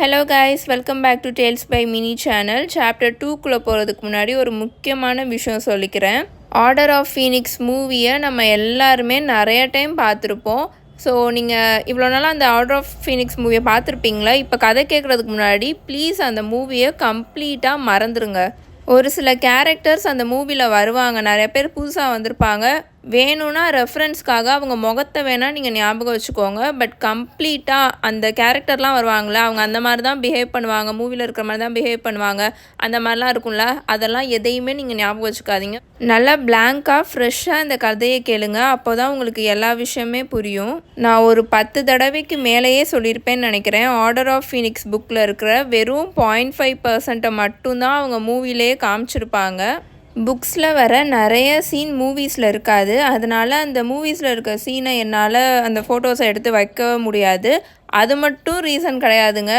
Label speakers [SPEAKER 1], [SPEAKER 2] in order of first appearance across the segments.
[SPEAKER 1] Hello guys, welcome back to tales by mini channel. Chapter 2க்குள்ளே போகிறதுக்கு முன்னாடி ஒரு முக்கியமான விஷயம் சொல்லிக்கிறேன். ஆர்டர் ஆஃப் ஃபீனிக்ஸ் மூவியை நம்ம எல்லாருமே நிறைய டைம் பார்த்துருப்போம். ஸோ நீங்கள் இவ்வளோ நாளாக அந்த ஆர்டர் ஆஃப் ஃபீனிக்ஸ் மூவியை பார்த்துருப்பீங்களா? இப்போ கதை கேட்குறதுக்கு முன்னாடி ப்ளீஸ் அந்த மூவியை கம்ப்ளீட்டாக மறந்துடுங்க. ஒரு சில கேரக்டர்ஸ் அந்த மூவியில் வருவாங்க, நிறைய பேர் புதுசாக வந்திருப்பாங்க. வேணும்னா ரெஃபரன்ஸ்க்காக அவங்க முகத்தை வேணால் நீங்கள் ஞாபகம் வச்சுக்கோங்க. பட் கம்ப்ளீட்டாக அந்த கேரக்டர்லாம் வருவாங்களே, அவங்க அந்த மாதிரி தான் பிஹேவ் பண்ணுவாங்க, மூவியில் இருக்கிற மாதிரி தான் பிஹேவ் பண்ணுவாங்க, அந்த மாதிரிலாம் இருக்கும்ல, அதெல்லாம் எதையுமே நீங்கள் ஞாபகம் வச்சுக்காதீங்க. நல்லா பிளாங்காக ஃப்ரெஷ்ஷாக இந்த கதையை கேளுங்க, அப்போ தான் உங்களுக்கு எல்லா விஷயமே புரியும். நான் ஒரு 10 தடவைக்கு மேலேயே சொல்லியிருப்பேன்னு நினைக்கிறேன். ஆர்டர் ஆஃப் ஃபீனிக்ஸ் புக்கில் இருக்கிற வெறும் 0.5% மட்டும்தான் அவங்க மூவிலே காமிச்சிருப்பாங்க. புக்ஸில் வர நிறைய சீன் மூவிஸில் இருக்காது. அதனால் அந்த மூவிஸில் இருக்க சீனை என்னால் அந்த ஃபோட்டோஸை எடுத்து வைக்க முடியாது. அது மட்டும் ரீசன் கிடையாதுங்க.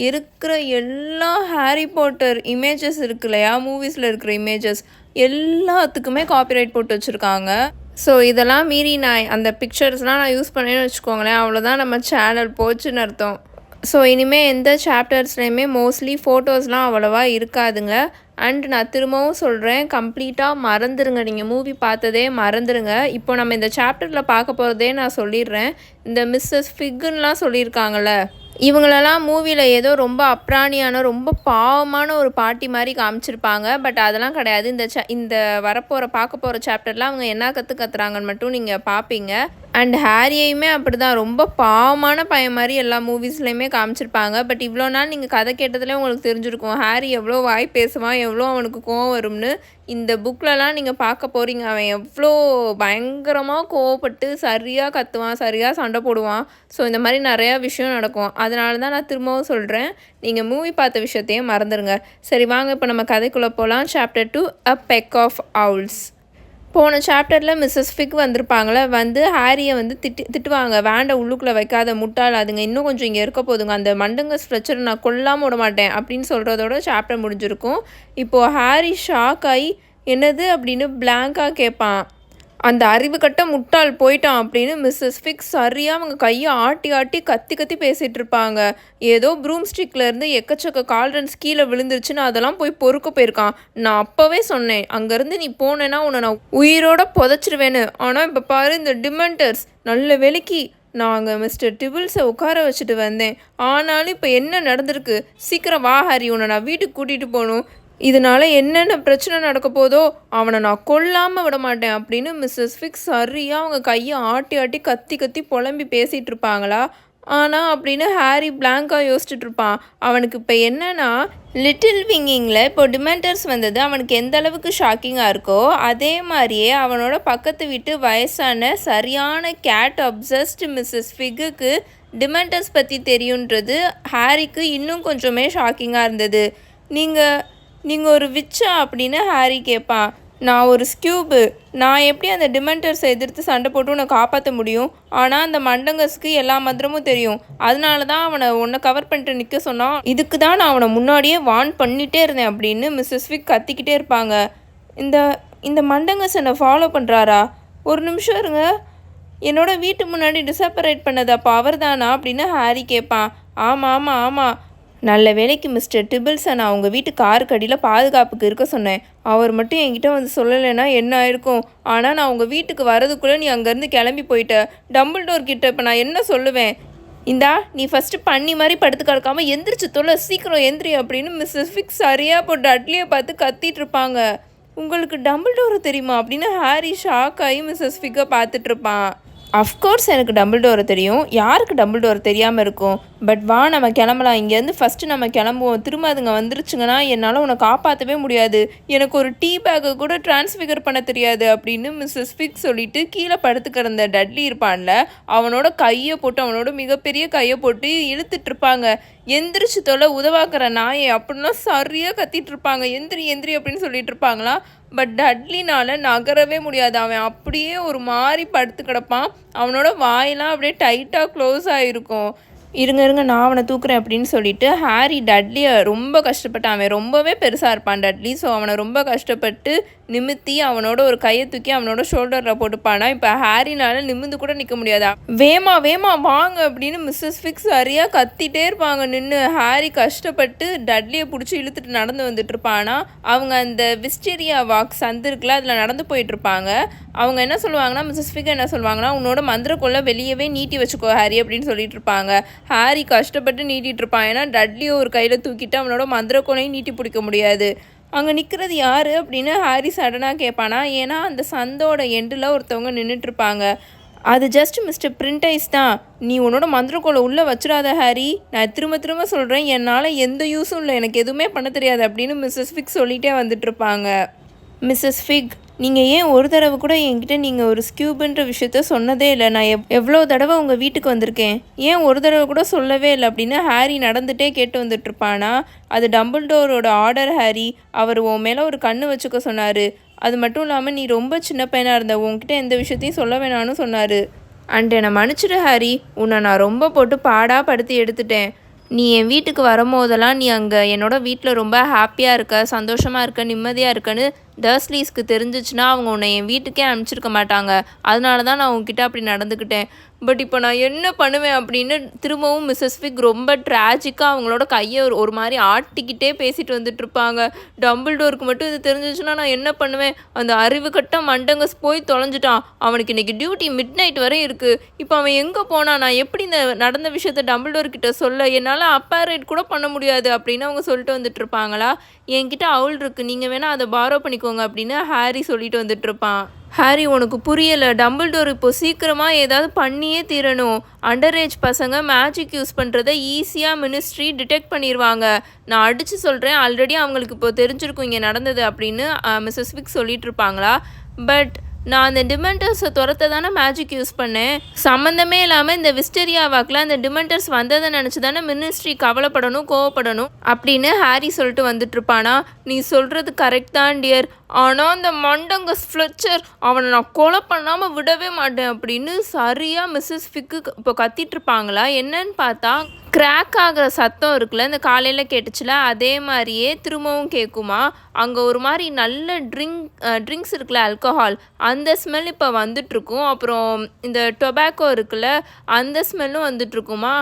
[SPEAKER 1] இருக்கிற எல்லா ஹாரி பாட்டர் இமேஜஸ் இருக்கு இல்லையா, மூவிஸில் இருக்கிற இமேஜஸ் எல்லாத்துக்குமே காப்பிரைட் போட்டு வச்சுருக்காங்க. ஸோ இதெல்லாம் மீறி நான் அந்த பிக்சர்ஸ்லாம் நான் யூஸ் பண்ணேன்னு வச்சுக்கோங்களேன், அவ்வளோதான் நம்ம சேனல் போச்சுன்னு அர்த்தம். ஸோ இனிமேல் எந்த சாப்டர்ஸ்லையுமே மோஸ்ட்லி ஃபோட்டோஸ்லாம் அவ்வளோவா இருக்காதுங்க. அண்ட் நான் திரும்பவும் சொல்கிறேன், கம்ப்ளீட்டாக மறந்துடுங்க, நீங்கள் மூவி பார்த்ததே மறந்துடுங்க. இப்போ நம்ம இந்த சாப்டரில் பார்க்க போகிறதே நான் சொல்லிடுறேன். இந்த மிஸ்ஸஸ் ஃபிக்குன்னெலாம் சொல்லியிருக்காங்கள்ல, இவங்களெல்லாம் மூவியில் ஏதோ ரொம்ப அப்ராணியான ரொம்ப பாவமான ஒரு பாட்டி மாதிரி காமிச்சிருப்பாங்க. பட் அதெல்லாம் கிடையாது. இந்த பார்க்க போகிற சாப்டரில் அவங்க என்ன கற்றுறாங்கன்னு மட்டும் நீங்கள் பார்ப்பீங்க. அண்ட் ஹாரியையுமே அப்படி தான் ரொம்ப பாவமான பையன் மாதிரி எல்லா மூவிஸ்லையுமே காமிச்சிருப்பாங்க. பட் இவ்வளோ நாள் நீங்கள் கதை கேட்டதுலேயே உங்களுக்கு தெரிஞ்சிருக்கும் ஹாரி எவ்வளோ வாய் பேசுவான், எவ்வளோ அவனுக்கு கோவம் வரும்னு. இந்த புக்கிலலாம் நீங்கள் பார்க்க போகிறீங்க, அவன் எவ்வளோ பயங்கரமாக கோவப்பட்டு சரியாக கத்துவான், சரியாக சண்டை போடுவான். ஸோ இந்த மாதிரி நிறையா விஷயம் நடக்கும். அதனால தான் நான் திரும்பவும் சொல்கிறேன், நீங்கள் மூவி பார்த்த விஷயத்தையே மறந்துடுங்க. சரி வாங்க இப்போ நம்ம கதைக்குள்ளே போகலாம். Chapter 2, a peck of owls. போன சாப்டரில் மிஸ்ஸஸ் ஃபிக் வந்திருப்பாங்களே, வந்து ஹாரியை வந்து திட்டுவாங்க, வேண்டை உள்ளுக்குள்ளே வைக்காத முட்டாள், அதுங்க இன்னும் கொஞ்சம் இங்கே இருக்க போதுங்க, அந்த மண்டங்க ஸ்ட்ரெச்சரை நான் கொல்லாமல் விட மாட்டேன் அப்படின்னு சொல்கிறதோட சாப்டர் முடிஞ்சிருக்கும். இப்போது ஹாரி ஷாக் ஆகி என்னது அப்படின்னு பிளாங்காக கேட்பான். அந்த அறிவு கட்ட முட்டாள் போயிட்டான் அப்படின்னு மிஸ்ஸஸ் ஃபிக் சரியாக அவங்க கையை ஆட்டி ஆட்டி கத்தி பேசிகிட்டு இருப்பாங்க. ஏதோ ப்ரூம் ஸ்டிக்லேருந்து எக்கச்சக்க கால்ரன்ஸ் கீழே விழுந்துருச்சுன்னு அதெல்லாம் போய் பொறுக்க போயிருக்கான். நான் அப்போவே சொன்னேன், அங்கேருந்து நீ போனேன்னா உன்னை நான் உயிரோட புதைச்சிருவேன்னு. ஆனால் இப்போ பாரு இந்த டிமெண்டர்ஸ், நல்ல வேலைக்கு நாங்கள் மிஸ்டர் டிபிள்ஸை உட்கார வச்சுட்டு வந்தேன். ஆனாலும் இப்போ என்ன நடந்திருக்கு, சீக்கிரம் வா ஹாரி, உன்னை நான் வீட்டுக்கு கூட்டிகிட்டு போகணும், இதனால் என்னென்ன பிரச்சனை நடக்க போதோ அவனை நான் கொல்லாமல் விட மாட்டேன் அப்படின்னு மிஸ்ஸஸ் ஃபிக் சரியாக அவங்க கையை ஆட்டி ஆட்டி கத்தி புலம்பி பேசிகிட்டு இருப்பாங்களா. ஆனால் அப்படின்னு ஹாரி பிளாங்காக யோசிச்சுட்டு இருப்பான். அவனுக்கு இப்போ என்னன்னா, லிட்டில் விங்கிங்கில் இப்போ டிமெண்டர்ஸ் வந்தது அவனுக்கு எந்த அளவுக்கு ஷாக்கிங்காக இருக்கோ, அதே மாதிரியே அவனோட பக்கத்து வீட்டு வயசான சரியான கேட் அப்சஸ்ட் மிஸ்ஸஸ் ஃபிக்குக்கு டிமெண்டர்ஸ் பற்றி தெரியுன்றது ஹாரிக்கு இன்னும் கொஞ்சமே ஷாக்கிங்காக இருந்தது. நீங்கள் ஒரு விச்சா அப்படின்னு ஹாரி கேட்பான். நான் ஒரு ஸ்கியூபு, நான் எப்படி அந்த டிமெண்டர்ஸை எதிர்த்து சண்டை போட்டு உன்னை காப்பாற்ற முடியும்? ஆனால் அந்த மண்டங்கஸ்க்கு எல்லா மந்திரமும் தெரியும், அதனால தான் அவனை உன்னை கவர் பண்ணிட்டு நிற்க சொன்னான். இதுக்கு தான் நான் அவனை முன்னாடியே வார்ன் பண்ணிகிட்டே இருந்தேன் அப்படின்னு மிஸ்ஸஸ் ஃபிக் கத்திக்கிட்டே இருப்பாங்க. இந்த மண்டங்கஸ் என்னை ஃபாலோ பண்ணுறாரா? ஒரு நிமிஷம் இருங்க, என்னோட வீட்டு முன்னாடி டிசப்பரேட் பண்ணது அப்போ அவர் தானா அப்படின்னு ஹாரி கேட்பான். ஆமாம், நல்ல வேலைக்கு மிஸ்டர் டிபிள்ஸை நான் உங்கள் வீட்டு காருக்கு அடியில் பாதுகாப்புக்கு இருக்க சொன்னேன். அவர் மட்டும் என்கிட்ட வந்து சொல்லலைன்னா என்ன ஆயிருக்கும்? ஆனால் நான் உங்கள் வீட்டுக்கு வரதுக்குள்ளே நீ அங்கேருந்து கிளம்பி போயிட்ட. டம்பிள்டோர் கிட்ட இப்போ நான் என்ன சொல்லுவேன்? இந்தா நீ ஃபஸ்ட்டு பண்ணி மாதிரி படுத்து கிடக்காமல் எந்திரிச்சு தொலை, சீக்கிரம் எந்திரி அப்படின்னு மிஸ்ஸஸ் ஃபிக் சரியாக போட்டு அட்லியை பார்த்து கத்திட்டு இருப்பாங்க. உங்களுக்கு டம்பிள்டோர் தெரியுமா அப்படின்னு ஹாரி ஷாக் ஆகி மிஸ்ஸஸ் ஃபிக்கை பார்த்துட்ருப்பான். அஃப்கோர்ஸ் எனக்கு டம்பிள்டோரை தெரியும், யாருக்கு டம்பிள்டோர் தெரியாமல் இருக்கும்? பட் வா நம்ம கிளம்பலாம், இங்கேருந்து ஃபஸ்ட்டு நம்ம கிளம்புவோம். திரும்ப அதுங்க வந்துருச்சுங்கன்னா என்னால் உன்னை காப்பாற்றவே முடியாது, எனக்கு ஒரு டீ பேக்கை கூட டிரான்ஸ்ஃபிகர் பண்ண தெரியாது அப்படின்னு மிஸ்ஸஸ் ஃபிக் சொல்லிட்டு கீழே படுத்து கிடந்த டட்லி இருப்பான்ல, அவனோட கையை போட்டு அவனோட மிகப்பெரிய கையை போட்டு இழுத்துட்டு இருப்பாங்க. எந்திரிச்சு தொலை உதவாக்குற நாயை அப்படின்லாம் சரியாக கத்திட்டு இருப்பாங்க. எந்திரி அப்படின்னு சொல்லிட்டு இருப்பாங்களா. பட் டட்லினால் நகரவே முடியாது, அவன் அப்படியே ஒரு மாதிரி படுத்து கிடப்பான். அவனோட வாயெல்லாம் அப்படியே டைட்டாக க்ளோஸ் ஆகிருக்கும். இருங்க நான் அவனை தூக்குறேன் அப்படின்னு சொல்லிட்டு ஹாரி டட்லியை ரொம்ப கஷ்டப்பட்டான். அவன் ரொம்பவே பெருசாக இருப்பான் டட்லி. ஸோ அவனை ரொம்ப கஷ்டப்பட்டு நிமித்தி அவனோட ஒரு கையை தூக்கி அவனோட ஷோல்டரில் போட்டுப்பானா. இப்போ ஹாரினால நிமிந்து கூட நிற்க முடியாதா. வேமா வேமா வாங்க அப்படின்னு மிஸ்ஸஸ் ஃபிக்ஸ் சரியாக கத்திட்டே இருப்பாங்க நின்று. ஹாரி கஷ்டப்பட்டு டட்லியை பிடிச்சி இழுத்துட்டு நடந்து வந்துட்டு இருப்பானா. அவங்க அந்த விஸ்டீரியா வாக் சந்து இருக்குல்ல, அதில் நடந்து போயிட்டுருப்பாங்க. அவங்க என்ன சொல்லுவாங்கன்னா, மிஸ்ஸஸ் ஃபிக் என்ன சொல்லுவாங்கன்னா, உன்னோட மந்திரக்குள்ள வெளியவே நீட்டி வச்சுக்கோ ஹாரி அப்படின்னு சொல்லிட்டு இருப்பாங்க. ஹாரி கஷ்டப்பட்டு நீட்டிகிட்டு இருப்பான். ஏன்னா டட்லியை ஒரு கையில் தூக்கிட்டு அவனோட மந்திரக்கோலையும் நீட்டி பிடிக்க முடியாது. அங்கே நிற்கிறது யார் அப்படின்னு ஹாரி சடனாக கேட்பானா. ஏன்னா அந்த சந்தோட எண்டில் ஒருத்தவங்க நின்றுட்டுருப்பாங்க. அது ஜஸ்ட் மிஸ்டர் பிரிண்டைஸ் தான். நீ உன்னோட மந்திரக்கோலை உள்ளே வச்சிடாத ஹாரி, நான் திரும்ப திரும்ப சொல்கிறேன், என்னால் எந்த யூஸும் இல்லை, எனக்கு எதுவுமே பண்ண தெரியாது அப்படின்னு மிஸ்ஸஸ் ஃபிக் சொல்லிகிட்டே வந்துட்டுருப்பாங்க. மிஸ்ஸஸ் ஃபிக், நீங்கள் ஏன் ஒரு தடவை கூட என்கிட்ட நீங்கள் ஒரு ஸ்கியூப்ன்ற விஷயத்த சொன்னதே இல்லை. நான் எவ்வளோ தடவை உங்கள் வீட்டுக்கு வந்திருக்கேன், ஏன் ஒரு தடவை கூட சொல்லவே இல்லை அப்படின்னு ஹாரி நடந்துகிட்டே கேட்டு வந்துட்டுருப்பானா. அது டம்பிள்டோரோட ஆர்டர் ஹாரி, அவர் உன் மேலே ஒரு கண்ணு வச்சுக்க சொன்னார். அது மட்டும் இல்லாமல் நீ ரொம்ப சின்ன பையனாக இருந்த, உன்கிட்ட எந்த விஷயத்தையும் சொல்ல வேணான்னு சொன்னார். அண்ட் என்னை மன்னிச்சிடு ஹாரி, உன்னை நான் ரொம்ப போட்டு பாடாக படுத்தி எடுத்துட்டேன். நீ என் வீட்டுக்கு வரும்போதெல்லாம் நீ அங்கே என்னோடய வீட்டில் ரொம்ப ஹாப்பியாக இருக்க, சந்தோஷமாக இருக்க, நிம்மதியாக இருக்கன்னு டர்ஸ்லீஸ்க்கு தெரிஞ்சிச்சுன்னா அவங்க உன்னை என் வீட்டுக்கே அனுப்பிச்சிருக்க மாட்டாங்க. அதனால தான் நான் உங்ககிட்ட அப்படி நடந்துக்கிட்டேன். பட் இப்போ நான் என்ன பண்ணுவேன் அப்படின்னு திரும்பவும் மிஸ்ஸஸ் ஃபிக் ரொம்ப ட்ராஜிக்காக அவங்களோட கையை ஒரு மாதிரி ஆட்டிக்கிட்டே பேசிட்டு வந்துட்டுருப்பாங்க. டம்பிள்டோருக்கு மட்டும் இது தெரிஞ்சிச்சுன்னா நான் என்ன பண்ணுவேன், அந்த அறிவு கட்ட மண்டங்கஸ் போய் தொலைஞ்சிட்டான், அவனுக்கு இன்றைக்கி டியூட்டி மிட் நைட் வரை இருக்குது, இப்போ அவன் எங்கே போனான், நான் எப்படி இந்த நடந்த விஷயத்த டம்பிள்டோர்கிட்ட சொல்ல, என்னால் அப்பேரேட் கூட பண்ண முடியாது அப்படின்னு அவங்க சொல்லிட்டு வந்துட்டுருப்பாங்களா. என்கிட்ட அவுல் இருக்குது, நீங்கள் வேணால் அதை பாரோ பண்ணிக்கோங்க அப்படின்னு ஹாரி சொல்லிட்டு வந்துட்டுருப்பான். ஹாரி, உனக்கு புரியலை, டம்பிள்டோர் இப்போ சீக்கிரமாக ஏதாவது பண்ணியே தீரணும். அண்டர் ஏஜ் பசங்க மேஜிக் யூஸ் பண்ணுறதை ஈஸியாக மினிஸ்ட்ரி டிடெக்ட் பண்ணிடுவாங்க. நான் அடித்து சொல்கிறேன், ஆல்ரெடி அவங்களுக்கு இப்போ தெரிஞ்சிருக்கும் இங்கே நடந்தது அப்படின்னு மிஸ்ஸஸ் ஃபிக் சொல்லிட்டு இருப்பாங்களா. பட் நான் அந்த டிமெண்டர்ஸை துரத்த தானே மேஜிக் யூஸ் பண்ணேன், சம்மந்தமே இல்லாமல் இந்த விஸ்டீரியா வாக்கில் அந்த டிமெண்டர்ஸ் வந்ததை நினச்சி தானே மினிஸ்ட்ரி கவலைப்படணும், கோவப்படணும் அப்படின்னு ஹாரி சொல்லிட்டு வந்துட்டுருப்பானா. நீ சொல்கிறது கரெக்ட் தான் டியர், ஆனால் அந்த மண்டங்கஸ் ஃப்ளெச்சர் அவனை நான் கொலை பண்ணாமல் விடவே மாட்டேன் அப்படின்னு சரியாக மிஸ்ஸஸ் ஃபிக்கு இப்போ கத்திட்டுருப்பாங்களா. என்னன்னு பார்த்தா கிராக் ஆகிற சத்தம் இருக்குல்ல, இந்த காலையில் கேட்டுச்சுல, அதே மாதிரியே திரும்பவும் கேட்குமா. அங்கே ஒரு மாதிரி நல்ல ட்ரிங்க்ஸ் இருக்குல்ல, ஆல்கஹால், அந்த ஸ்மெல் இப்போ வந்துட்டுருக்கும். அப்புறம் இந்த டொபாக்கோ இருக்குல்ல, அந்த ஸ்மெல்லும் வந்துட்டுருக்குமா.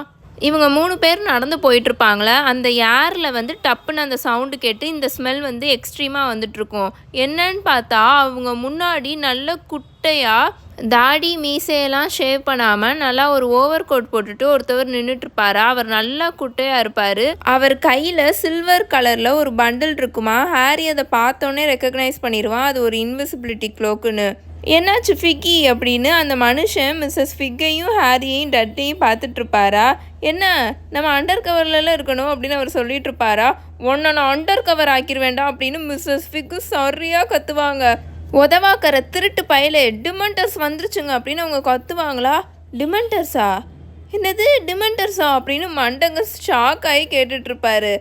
[SPEAKER 1] இவங்க 3 பேர் நடந்து போயிட்டுருப்பாங்களே, அந்த ஏரில் வந்து டப்புன்னு அந்த சவுண்டு கேட்டு இந்த ஸ்மெல் வந்து எக்ஸ்ட்ரீமாக வந்துட்டுருக்கும். என்னன்னு பார்த்தா அவங்க முன்னாடி நல்ல குட்டையாக தாடி மீசையெல்லாம் ஷேவ் பண்ணாமல் நல்லா ஒரு ஓவர் கோட் போட்டுட்டு ஒருத்தவர் நின்றுட்டுருப்பாரு. அவர் நல்லா குட்டையாக இருப்பார். அவர் கையில் சில்வர் கலரில் ஒரு பண்டில் இருக்குமா. ஹாரி அதை பார்த்தோன்னே ரெக்கக்னைஸ் பண்ணிடுவான், அது ஒரு இன்விசிபிலிட்டி க்ளோக்குன்னு. என்னாச்சு ஃபிக்கி அப்படின்னு அந்த மனுஷன் மிஸ்ஸஸ் ஃபிக்கையும் ஹாரியையும் டட்டையும் பார்த்துட்ருப்பாரா. என்ன நம்ம அண்டர் கவர்லலாம் இருக்கணும் அப்படின்னு அவர் சொல்லிட்டு இருப்பாரா. உன்னை நான் அண்டர் கவர் ஆக்கிட வேண்டாம் அப்படின்னு மிஸ்ஸஸ் ஃபிக்கு சரியாக கத்துவாங்க. உதவாக்கிற திருட்டு பயலே, டிமெண்டர்ஸ் வந்துருச்சுங்க அப்படின்னு அவங்க கத்துவாங்களா. டிமெண்டர்ஸா, என்னது டிமெண்டர்ஸா அப்படின்னு மண்டங்க ஷாக் ஆகி கேட்டுட்ருப்பாரு.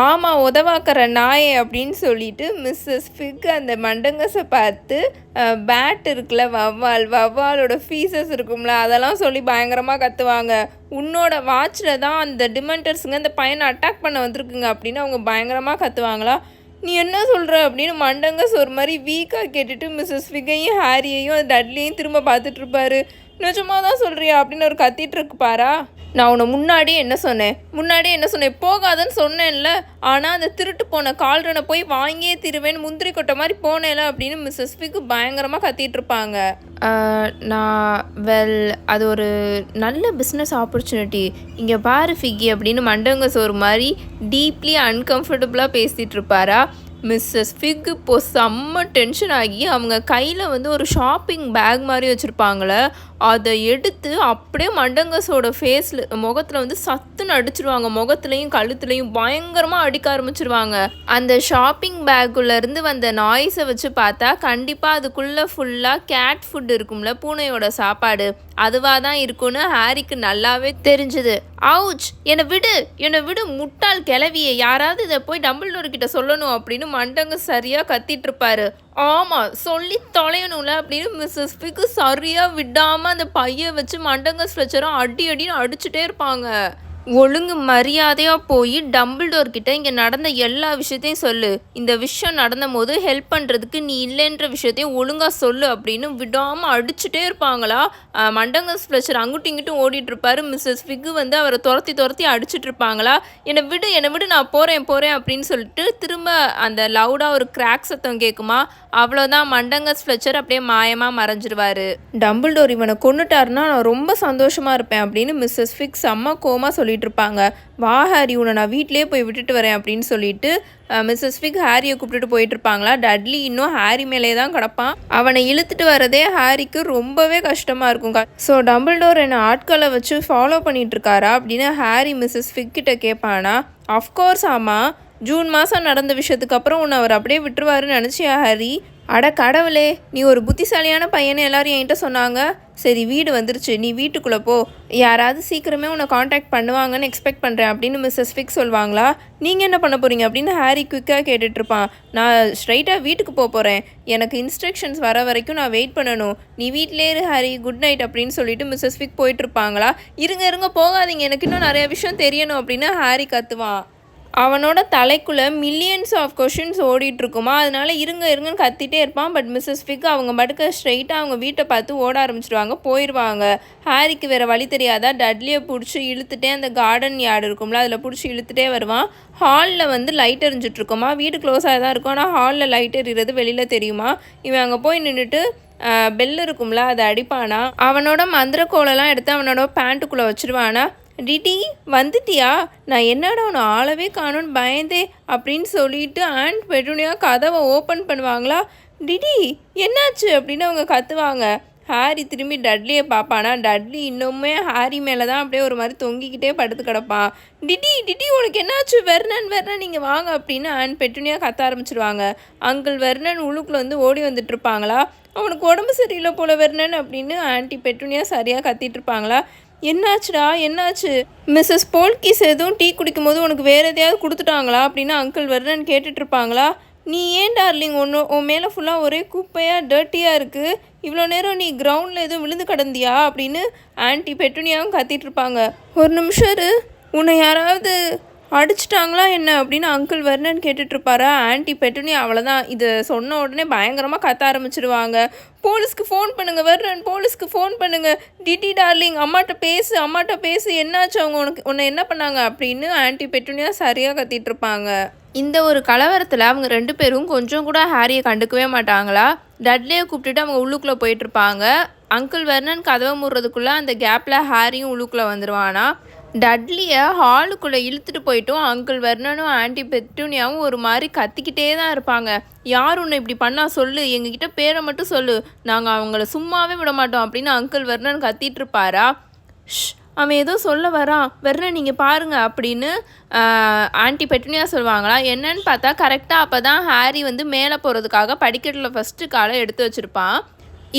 [SPEAKER 1] ஆமாம், உதவாக்கிற நாயே அப்படின்னு சொல்லிட்டு மிஸ்ஸஸ் ஃபிக் அந்த மண்டங்கஸை பார்த்து பேட் இருக்குல்ல, வவ்வாலோட ஃபீஸஸ் இருக்கும்ல, அதெல்லாம் சொல்லி பயங்கரமாக கத்துவாங்க. உன்னோட வாட்சில் தான் அந்த டிமெண்டர்ஸுங்க அந்த பையனை அட்டாக் பண்ண வந்திருக்குங்க அப்படின்னு அவங்க பயங்கரமாக கத்துவாங்களா. நீ என்ன சொல்கிற அப்படின்னு மண்டங்கஸ் ஒரு மாதிரி வீக்காக கேட்டுட்டு மிஸ்ஸஸ் ஃபிக்கையும் ஹாரியையும் டட்லியும் திரும்ப பார்த்துட்ருப்பாரு. நிஜமாக தான் சொல்கிறியா அப்படின்னு ஒரு கத்திட்டு இருக்குப்பாரா. நான் உன்னை முன்னாடியே என்ன சொன்னேன், போகாதன்னு சொன்னேன்ல, ஆனால் அந்த திருட்டு போன கால்ரனை போய் வாங்கியே திருவேன்னு முந்திரி கொட்டை மாதிரி போனேன்ல அப்படின்னு மிஸ்ஸஸ் ஃபிக்கு பயங்கரமாக கத்திட்டு இருப்பாங்க. அது ஒரு நல்ல பிஸ்னஸ் ஆப்பர்ச்சுனிட்டி, இங்கே பாரு ஃபிக்கி அப்படின்னு மண்டங்கஸ் ஒரு மாதிரி டீப்லி அன்கம்ஃபர்டபுளாக பேசிகிட்டு இருப்பாரா. மிஸ்ஸஸ் ஃபிக் இப்போ செம்ம டென்ஷன் ஆகி அவங்க கையில் வந்து ஒரு ஷாப்பிங் பேக் மாதிரி வச்சுருப்பாங்களே, அதை எடுத்து அப்படியே மண்டங்கஸோட முகத்தில் வந்து சத்துன்னு அடிச்சிருவாங்க. முகத்துலையும் கழுத்துலையும் பயங்கரமாக அடிக்க ஆரம்பிச்சிருவாங்க. அந்த ஷாப்பிங் பேக்குள்ளேருந்து வந்த நாய்ஸை வச்சு பார்த்தா கண்டிப்பாக அதுக்குள்ளே ஃபுல்லாக கேட் ஃபுட் இருக்கும்ல, பூனையோட சாப்பாடு, அதுவாக தான் இருக்கும்னு ஹாரிக்கு நல்லாவே தெரிஞ்சுது. அவுச், என்னை விடு முட்டாள் கிளவியே, யாராவது இதை போய் டம்பிள்டோர்கிட்ட சொல்லணும் அப்படின்னு மண்டங்க சரியாக கத்திட்டு இருப்பாரு. ஆமாம், சொல்லி தொலையணும்ல அப்படின்னு மிஸ்ஸஸ் ஃபிக்கு சரியாக விடாமல் அந்த பையை வச்சு மண்டங்கஸ் ஃப்ளெச்சரும் அடின்னு அடிச்சுட்டே இருப்பாங்க. ஒழுங்கு மரியாதையாக போய் டம்பிள்டோர் கிட்ட இங்கே நடந்த எல்லா விஷயத்தையும் சொல்லு. இந்த விஷயம் நடந்த போது ஹெல்ப் பண்ணுறதுக்கு நீ இல்லைன்ற விஷயத்தையும் ஒழுங்காக சொல்லு அப்படின்னு விடாமல் அடிச்சுட்டே இருப்பாங்களா. மண்டங்கஸ் ஃப்ளெச்சர் அங்கிட்டும் இங்கிட்டும் ஓடிட்டுருப்பாரு. மிஸ்ஸஸ் ஃபிக்கு வந்து அவரை துரத்தி அடிச்சுட்டு இருப்பாங்களா. என்னை விடு நான் போகிறேன் அப்படின்னு சொல்லிட்டு திரும்ப அந்த லவுடாக ஒரு கிராக் சத்தம் கேட்குமா. அவ்வளோதான், மண்டங்கஸ் ஃப்ளெச்சர் அப்படியே மாயமாக மறைஞ்சிருவார். டம்பிள்டோர் இவனை கொண்டுட்டாருன்னா நான் ரொம்ப சந்தோஷமாக இருப்பேன் அப்படின்னு மிஸ்ஸஸ் ஃபிக் செம்ம கோமா சொல்லிட்டு இருப்பாங்க. வா ஹாரி, உன்னை நான் வீட்டிலே போய் விட்டுட்டு வரேன் அப்படின்னு சொல்லிட்டு மிஸ்ஸஸ் ஃபிக் ஹாரியை கூப்பிட்டுட்டு போயிட்டு இருப்பாங்களா. டட்லி இன்னும் ஹாரி மேலே தான் கிடப்பான். அவனை இழுத்துட்டு வரதே ஹாரிக்கு ரொம்பவே கஷ்டமாக இருக்கும். ஸோ டம்பிள்டோர் என்னை ஆட்களை வச்சு ஃபாலோ பண்ணிட்டு இருக்காரா அப்படின்னு ஹாரி மிஸ்ஸஸ் ஃபிக் கிட்ட கேட்பானா. அஃப்கோர்ஸ் ஆமாம், ஜூன் மாதம் நடந்த விஷயத்துக்கு அப்புறம் உன்னை அவர் அப்படியே விட்டுருவாருன்னு நினச்சியா ஹாரி? அட கடவுளே, நீ ஒரு புத்திசாலியான பையனை எல்லாரும் என்கிட்ட சொன்னாங்க. சரி, வீடு வந்துருச்சு, நீ வீட்டுக்குள்ளே போ. யாராவது சீக்கிரமே உன்னை காண்டாக்ட் பண்ணுவாங்கன்னு எக்ஸ்பெக்ட் பண்ணுறேன் அப்படின்னு மிஸ்ஸஸ் ஃபிக் சொல்லுவாங்களா. நீங்கள் என்ன பண்ண போகிறீங்க அப்படின்னு ஹாரி குயிக்காக கேட்டுட்ருப்பான். நான் ஸ்ட்ரைட்டாக வீட்டுக்கு போகிறேன். எனக்கு இன்ஸ்ட்ரக்ஷன்ஸ் வர வரைக்கும் நான் வெயிட் பண்ணணும். நீ வீட்டிலே இரு ஹாரி, குட் நைட் அப்படின்னு சொல்லிட்டு மிஸ்ஸஸ் ஃபிக் போயிட்டுருப்பாங்களா. இருங்க போகாதீங்க, எனக்கு இன்னும் நிறைய விஷயம் தெரியணும் அப்படின்னு ஹாரி கத்துவான். அவனோட தலைக்குள்ளே மில்லியன்ஸ் ஆஃப் கொஷின்ஸ் ஓடிட்டுருக்குமா. அதனால இருங்கன்னு கத்திட்டே இருப்பான். பட் மிஸ்ஸஸ் ஃபிக் அவங்க படுக்க ஸ்ட்ரைட்டாக அவங்க வீட்டை பார்த்து ஓட ஆரம்பிச்சிடுவாங்க, போயிடுவாங்க. ஹாரிக்கு வேறு வழி தெரியாதா, டட்லியை பிடிச்சி இழுத்துட்டே அந்த கார்டன் யார்டு இருக்கும்ல அதில் பிடிச்சி இழுத்துட்டே வருவான். ஹாலில் வந்து லைட் எரிஞ்சிட்ருக்குமா. வீடு க்ளோஸாக தான் இருக்கும், ஆனால் ஹாலில் லைட் எறிகிறது வெளியில் தெரியுமா. இவன் அங்கே போய் நின்றுட்டு பெல் இருக்கும்ல அதை அடிப்பானா. அவனோட மந்திரக்கோலெல்லாம் எடுத்து அவனோட பேண்ட்டுக்குள்ளே வச்சுருவானா. டிடி வந்துட்டியா, நான் என்னடா உன்னை ஆளவே காணும்னு பயந்தே அப்படின்னு சொல்லிட்டு ஆண்ட் பெட்ரூனியா கதவை ஓப்பன் பண்ணுவாங்களா. டிடி என்னாச்சு அப்படின்னு அவங்க கத்துவாங்க. ஹாரி திரும்பி டட்லியை பார்ப்பானா. டட்லி இன்னுமே ஹாரி மேலே தான் அப்படியே ஒரு மாதிரி தொங்கிக்கிட்டே படுத்து கிடப்பான். டிடி உனக்கு என்னாச்சு? வெர்னன் நீங்கள் வாங்க அப்படின்னு ஆண்ட் பெட்ரூனியா கத்த ஆரம்பிச்சிருவாங்க. அங்கிள் வெர்னன் உள்ளுக்குள்ளே வந்து ஓடி வந்துட்டு இருப்பாங்களா. அவனுக்கு உடம்பு சரியில்லை போல வெர்னன் அப்படின்னு ஆண்டி பெட்ரூனியா சரியாக கத்திட்டு இருப்பாங்களா. என்னாச்சு? மிஸ்ஸஸ் போல்கிஸ் எதுவும் டீ குடிக்கும் போது உனக்கு வேறு எதையாவது கொடுத்துட்டாங்களா அப்படின்னு அங்கிள் வெர்னன் கேட்டுட்ருப்பாங்களா. நீ ஏன் டார்லிங் உன் மேலே ஃபுல்லாக ஒரே குப்பையாக டர்ட்டியாக இருக்குது, இவ்வளோ நேரம் நீ கிரவுண்டில் எதுவும் விழுந்து கிடந்தியா அப்படின்னு ஆன்ட்டி பெட்டுனியாவும் கத்திகிட்ருப்பாங்க. ஒரு நிமிஷம் இரு, உன்னை யாராவது அடிச்சிட்டாங்களா என்ன அப்படின்னு அங்கிள் வெர்னன் கேட்டுட்ருப்பாரா. ஆன்ட்டி பெட்டுனி அவ்வளோதான், இதை சொன்ன உடனே பயங்கரமாக கத்த ஆரம்பிச்சிருவாங்க. போலீஸ்க்கு ஃபோன் பண்ணுங்கள் வெர்னன், போலீஸ்க்கு ஃபோன் பண்ணுங்கள். டிடி டார்லிங் அம்மாட்ட பேசு, என்னாச்சு, அவங்க உன்னை என்ன பண்ணாங்க அப்படின்னு ஆன்ட்டி பெட்டுனியா சரியாக கத்திகிட்ருப்பாங்க. இந்த ஒரு கலவரத்தில் அவங்க 2 பேரும் கொஞ்சம் கூட ஹாரியை கண்டுக்கவே மாட்டாங்களா. டட்லியை கூப்பிட்டுட்டு அவங்க உள்ளுக்குள்ளே போயிட்டுருப்பாங்க. அங்கிள் வெர்னன் கதவை மூடுறதுக்குள்ளே அந்த கேப்பில் ஹாரியும் உள்ளுக்குள்ளே வந்துடுவானா. டட்லியை ஹாலுக்குள்ளே இழுத்துட்டு போயிட்டும் அங்கிள் வெர்னனும் ஆன்ட்டி பெட்டுனியாவும் ஒரு மாதிரி கத்திக்கிட்டே தான் இருப்பாங்க. யார் உன்னை இப்படி பண்ணா சொல்லு, எங்ககிட்ட பேரை மட்டும் சொல்லு, நாங்கள் அவங்கள சும்மாவே விட மாட்டோம் அப்படின்னு அங்கிள் வெர்னன் கத்திட்டு இருப்பாரா. அவன் ஏதோ சொல்ல வரான், வெர்னன் நீங்கள் பாருங்க அப்படின்னு ஆன்ட்டி பெட்டுனியா சொல்லுவாங்களா. என்னன்னு பார்த்தா கரெக்டாக அப்போ தான் ஹாரி வந்து மேலே போகிறதுக்காக படிக்கட்டில் ஃபஸ்ட்டு காலை எடுத்து வச்சுருப்பான்.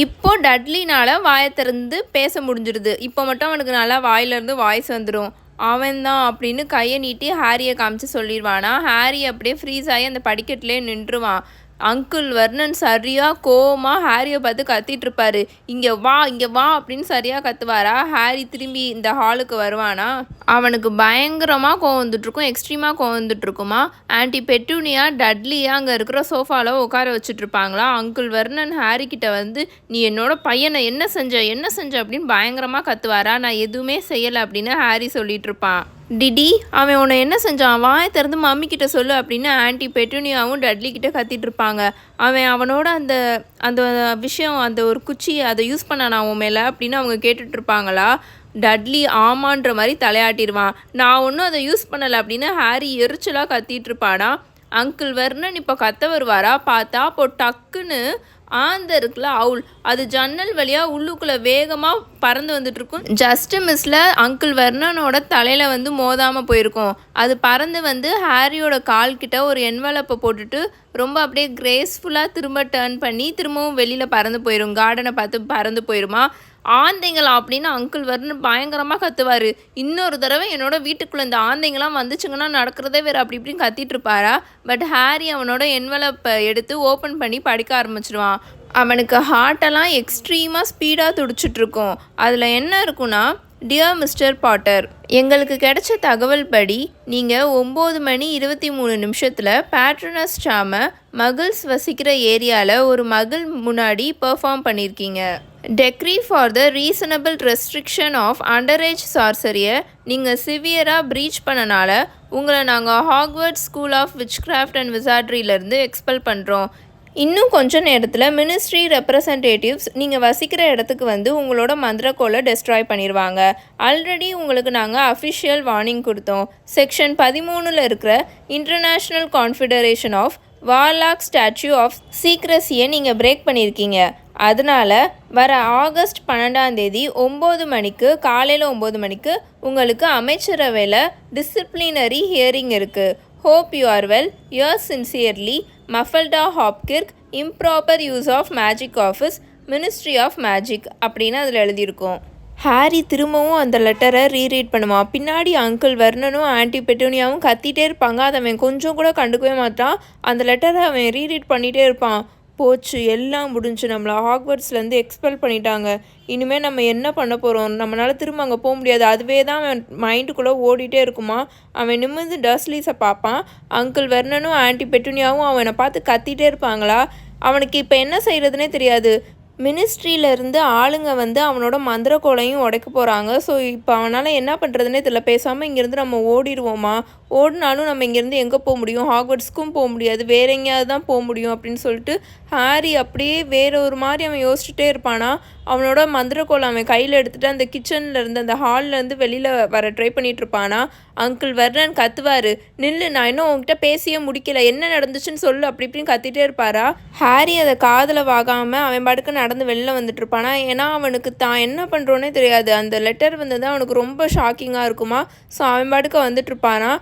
[SPEAKER 1] இப்போது டட்லினால் வாயை திறந்து பேச முடிஞ்சிடுது. இப்போ மட்டும் அவனுக்கு நல்லா வாயிலேருந்து வாய்ஸ் வந்துடும். அவன் தான் அப்படின்னு கையை நீட்டி ஹாரியை காமிச்சு சொல்லிடுவானா. ஹாரி அப்படியே ஃப்ரீஸ் ஆகி அந்த படிக்கட்டிலே நின்றுவான். அங்கிள் வெர்னன் சரியாக கோவமாக ஹாரியை பார்த்து கத்திட்டு இருப்பாரு. இங்கே வா அப்படின்னு சரியாக கத்துவாரா. ஹாரி திரும்பி இந்த ஹாலுக்கு வருவானா. அவனுக்கு பயங்கரமாக கோவம் வந்துட்டுருக்கும், எக்ஸ்ட்ரீமாக கோவம் வந்துட்டுருக்குமா. ஆன்ட்டி பெட்டுனியா டட்லியா அங்கே இருக்கிற சோஃபாவில் உட்கார வச்சுட்ருப்பாங்களா. அங்கிள் வெர்னன் ஹாரி கிட்ட வந்து நீ என்னோட பையனை என்ன செஞ்ச அப்படின்னு பயங்கரமாக கத்துவாரா. நான் எதுவுமே செய்யலை அப்படின்னு ஹாரி சொல்லிட்டு இருப்பான். டிடி அவன் உன்னை என்ன செஞ்சான், வாயை திறந்து மம்மி கிட்ட சொல்லு அப்படின்னு ஆன்ட்டி பெட்டுனியாவும் டட்லி கிட்ட கத்திட்டு இருப்பாங்க. அவனோட அந்த அந்த விஷயம், அந்த ஒரு குச்சி அதை யூஸ் பண்ணானா அவன் மேலே அப்படின்னு அவங்க கேட்டுட்ருப்பாங்களா. டட்லி ஆமான்ற மாதிரி தலையாட்டிடுவான். நான் ஒன்றும் அதை யூஸ் பண்ணலை அப்படின்னு ஹாரி எரிச்சலாக கத்திட்டு இருப்பானா. அங்கிள் வெர்னன் இப்போ கத்த வருவாரா. பார்த்தா இப்போ டக்குன்னு இருக்குல்ல அவுல், அது ஜன்னல் வழியாக உள்ளுக்குள்ளே வேகமாக பறந்து வந்துட்டுருக்கும். ஜஸ்ட் மிஸ்ஸில் அங்கிள் வெர்னனோட தலையில் வந்து மோதாமல் போயிருக்கும். அது பறந்து வந்து ஹாரியோட கால்கிட்ட ஒரு என்வலப்பை போட்டுட்டு ரொம்ப அப்படியே கிரேஸ்ஃபுல்லாக திரும்ப டேர்ன் பண்ணி திரும்பவும் வெளியில் பறந்து போயிடும். கார்டனை பார்த்து பறந்து போயிடுமா. ஆந்தைங்களா அப்படின்னு அங்கிள் வெர்னன் பயங்கரமாக கத்துவார். இன்னொரு தடவை என்னோட வீட்டுக்குள்ளே இந்த ஆந்தைங்களாம் வந்துச்சுங்கன்னா நடக்கிறதே வேறு அப்படி இப்படின்னு கத்திட்டு இருப்பாரா. பட் ஹாரி அவனோட என்வலப்பை எடுத்து ஓப்பன் பண்ணி படிக்க ஆரம்பிச்சிடுவான். அவனுக்கு ஹார்ட்டெல்லாம் எக்ஸ்ட்ரீமாக ஸ்பீடாக துடிச்சிட்ருக்கும். அதில் என்ன இருக்குன்னா, டியர் மிஸ்டர் பாட்டர், எங்களுக்கு கிடைச்ச தகவல் படி நீங்கள் 9:23 பேட்ரனஸ் சாமை மகிள்ஸ் வசிக்கிற ஏரியாவில் ஒரு மகள் முன்னாடி பெர்ஃபார்ம் பண்ணியிருக்கீங்க. Decree for the reasonable restriction of underage சார்சரியை நீங்கள் சிவியராக ப்ரீச் பண்ணனால உங்களை நாங்கள் Hogwarts school of witchcraft and விசாட்ரியிலேருந்து எக்ஸ்பெல் பண்ணுறோம். இன்னும் கொஞ்சம் நேரத்தில் மினிஸ்ட்ரி ரெப்ரசன்டேட்டிவ்ஸ் நீங்கள் வசிக்கிற இடத்துக்கு வந்து உங்களோட மந்திரக்கோலை டெஸ்ட்ராய் பண்ணிடுவாங்க. ஆல்ரெடி உங்களுக்கு நாங்கள் அஃபிஷியல் வார்னிங் கொடுத்தோம். செக்ஷன் 13 இருக்கிற international confederation of warlock statute of சீக்ரஸியை நீங்கள் பிரேக் பண்ணியிருக்கீங்க. அதனால் வர ஆகஸ்ட் 12 9 மணிக்கு காலையில் 9 மணிக்கு உங்களுக்கு அமைச்சரவையில் டிசிப்ளினரி ஹியரிங் இருக்குது. Hope you are well. Yours sincerely, Mafalda Hopkirk, Improper Use of Magic Office, Ministry of Magic அப்படின்னு அதில் எழுதியிருக்கோம். ஹாரி திரும்பவும் அந்த லெட்டரை ரீரீட் பண்ணுவான். பின்னாடி அங்கிள் வெர்னனும் ஆன்டி பெட்டோனியாவும் கத்திகிட்டே இருப்பாங்க. அதை அவன் கொஞ்சம் கூட கண்டுக்கவே மாட்டான். அந்த லெட்டரை அவன் ரீரீட் பண்ணிகிட்டே இருப்பான். போச்சு, எல்லாம் முடிஞ்சு, நம்மளை ஹாக்வர்ட்ஸ்லேருந்து எக்ஸ்பெல் பண்ணிட்டாங்க. இனிமேல் நம்ம என்ன பண்ண போகிறோம்? நம்மளால் திரும்ப அங்கே போக முடியாது. அதுவே தான் அவன் மைண்டுக்குள்ளே ஓடிட்டே இருக்குமா. அவன் நிமிர்ந்து டர்ஸ்லீஸை பார்ப்பான். அங்கிள் வெர்னனும் ஆன்டி பெட்டோனியாவும் அவனை பார்த்து கத்திகிட்டே இருப்பாங்களா. அவனுக்கு இப்போ என்ன செய்கிறதுனே தெரியாது. மினிஸ்ட்ரியிலேருந்து ஆளுங்க வந்து அவனோட மந்திரக்கோலையும் உடைக்க போகிறாங்க. ஸோ இப்போ அவனால் என்ன பண்ணுறதுனே தெரியல. பேசாமல் இங்கேருந்து நம்ம ஓடிடுவோமா? ஓடினாலும் நம்ம இங்கேருந்து எங்கே போக முடியும்? ஹாக்வர்ட்ஸ்க்கும் போக முடியாது, வேற எங்கேயாவது தான் போக முடியும் அப்படின்னு சொல்லிட்டு ஹாரி அப்படியே வேற ஒரு மாதிரி அவன் யோசிச்சுட்டே இருப்பானா. அவனோட மந்திரக்கோலை அவன் கையில் எடுத்துகிட்டு அந்த கிச்சனில் இருந்து அந்த ஹால்லேருந்து வெளியில் வர ட்ரை பண்ணிகிட்டு இருப்பானா. அங்கிள் வெர்னன் கத்துவார், நில்லு, நான் இன்னும் உங்ககிட்ட பேசியே முடிக்கல, என்ன நடந்துச்சுன்னு சொல்லு, அப்படி இப்படின்னு கத்திட்டே இருப்பாரா. ஹாரி அதை காதில் வாகாமல் அவன் பாட்டுக்கு நடந்து வெளில வந்துட்டு இருப்பானா. ஏன்னா அவனுக்கு தான் என்ன பண்ணுறோன்னே தெரியாது. அந்த லெட்டர் வந்தது அவனுக்கு ரொம்ப ஷாக்கிங்காக இருக்குமா. ஸோ அவன் பாட்டுக்கு வந்துட்டு இருப்பானா.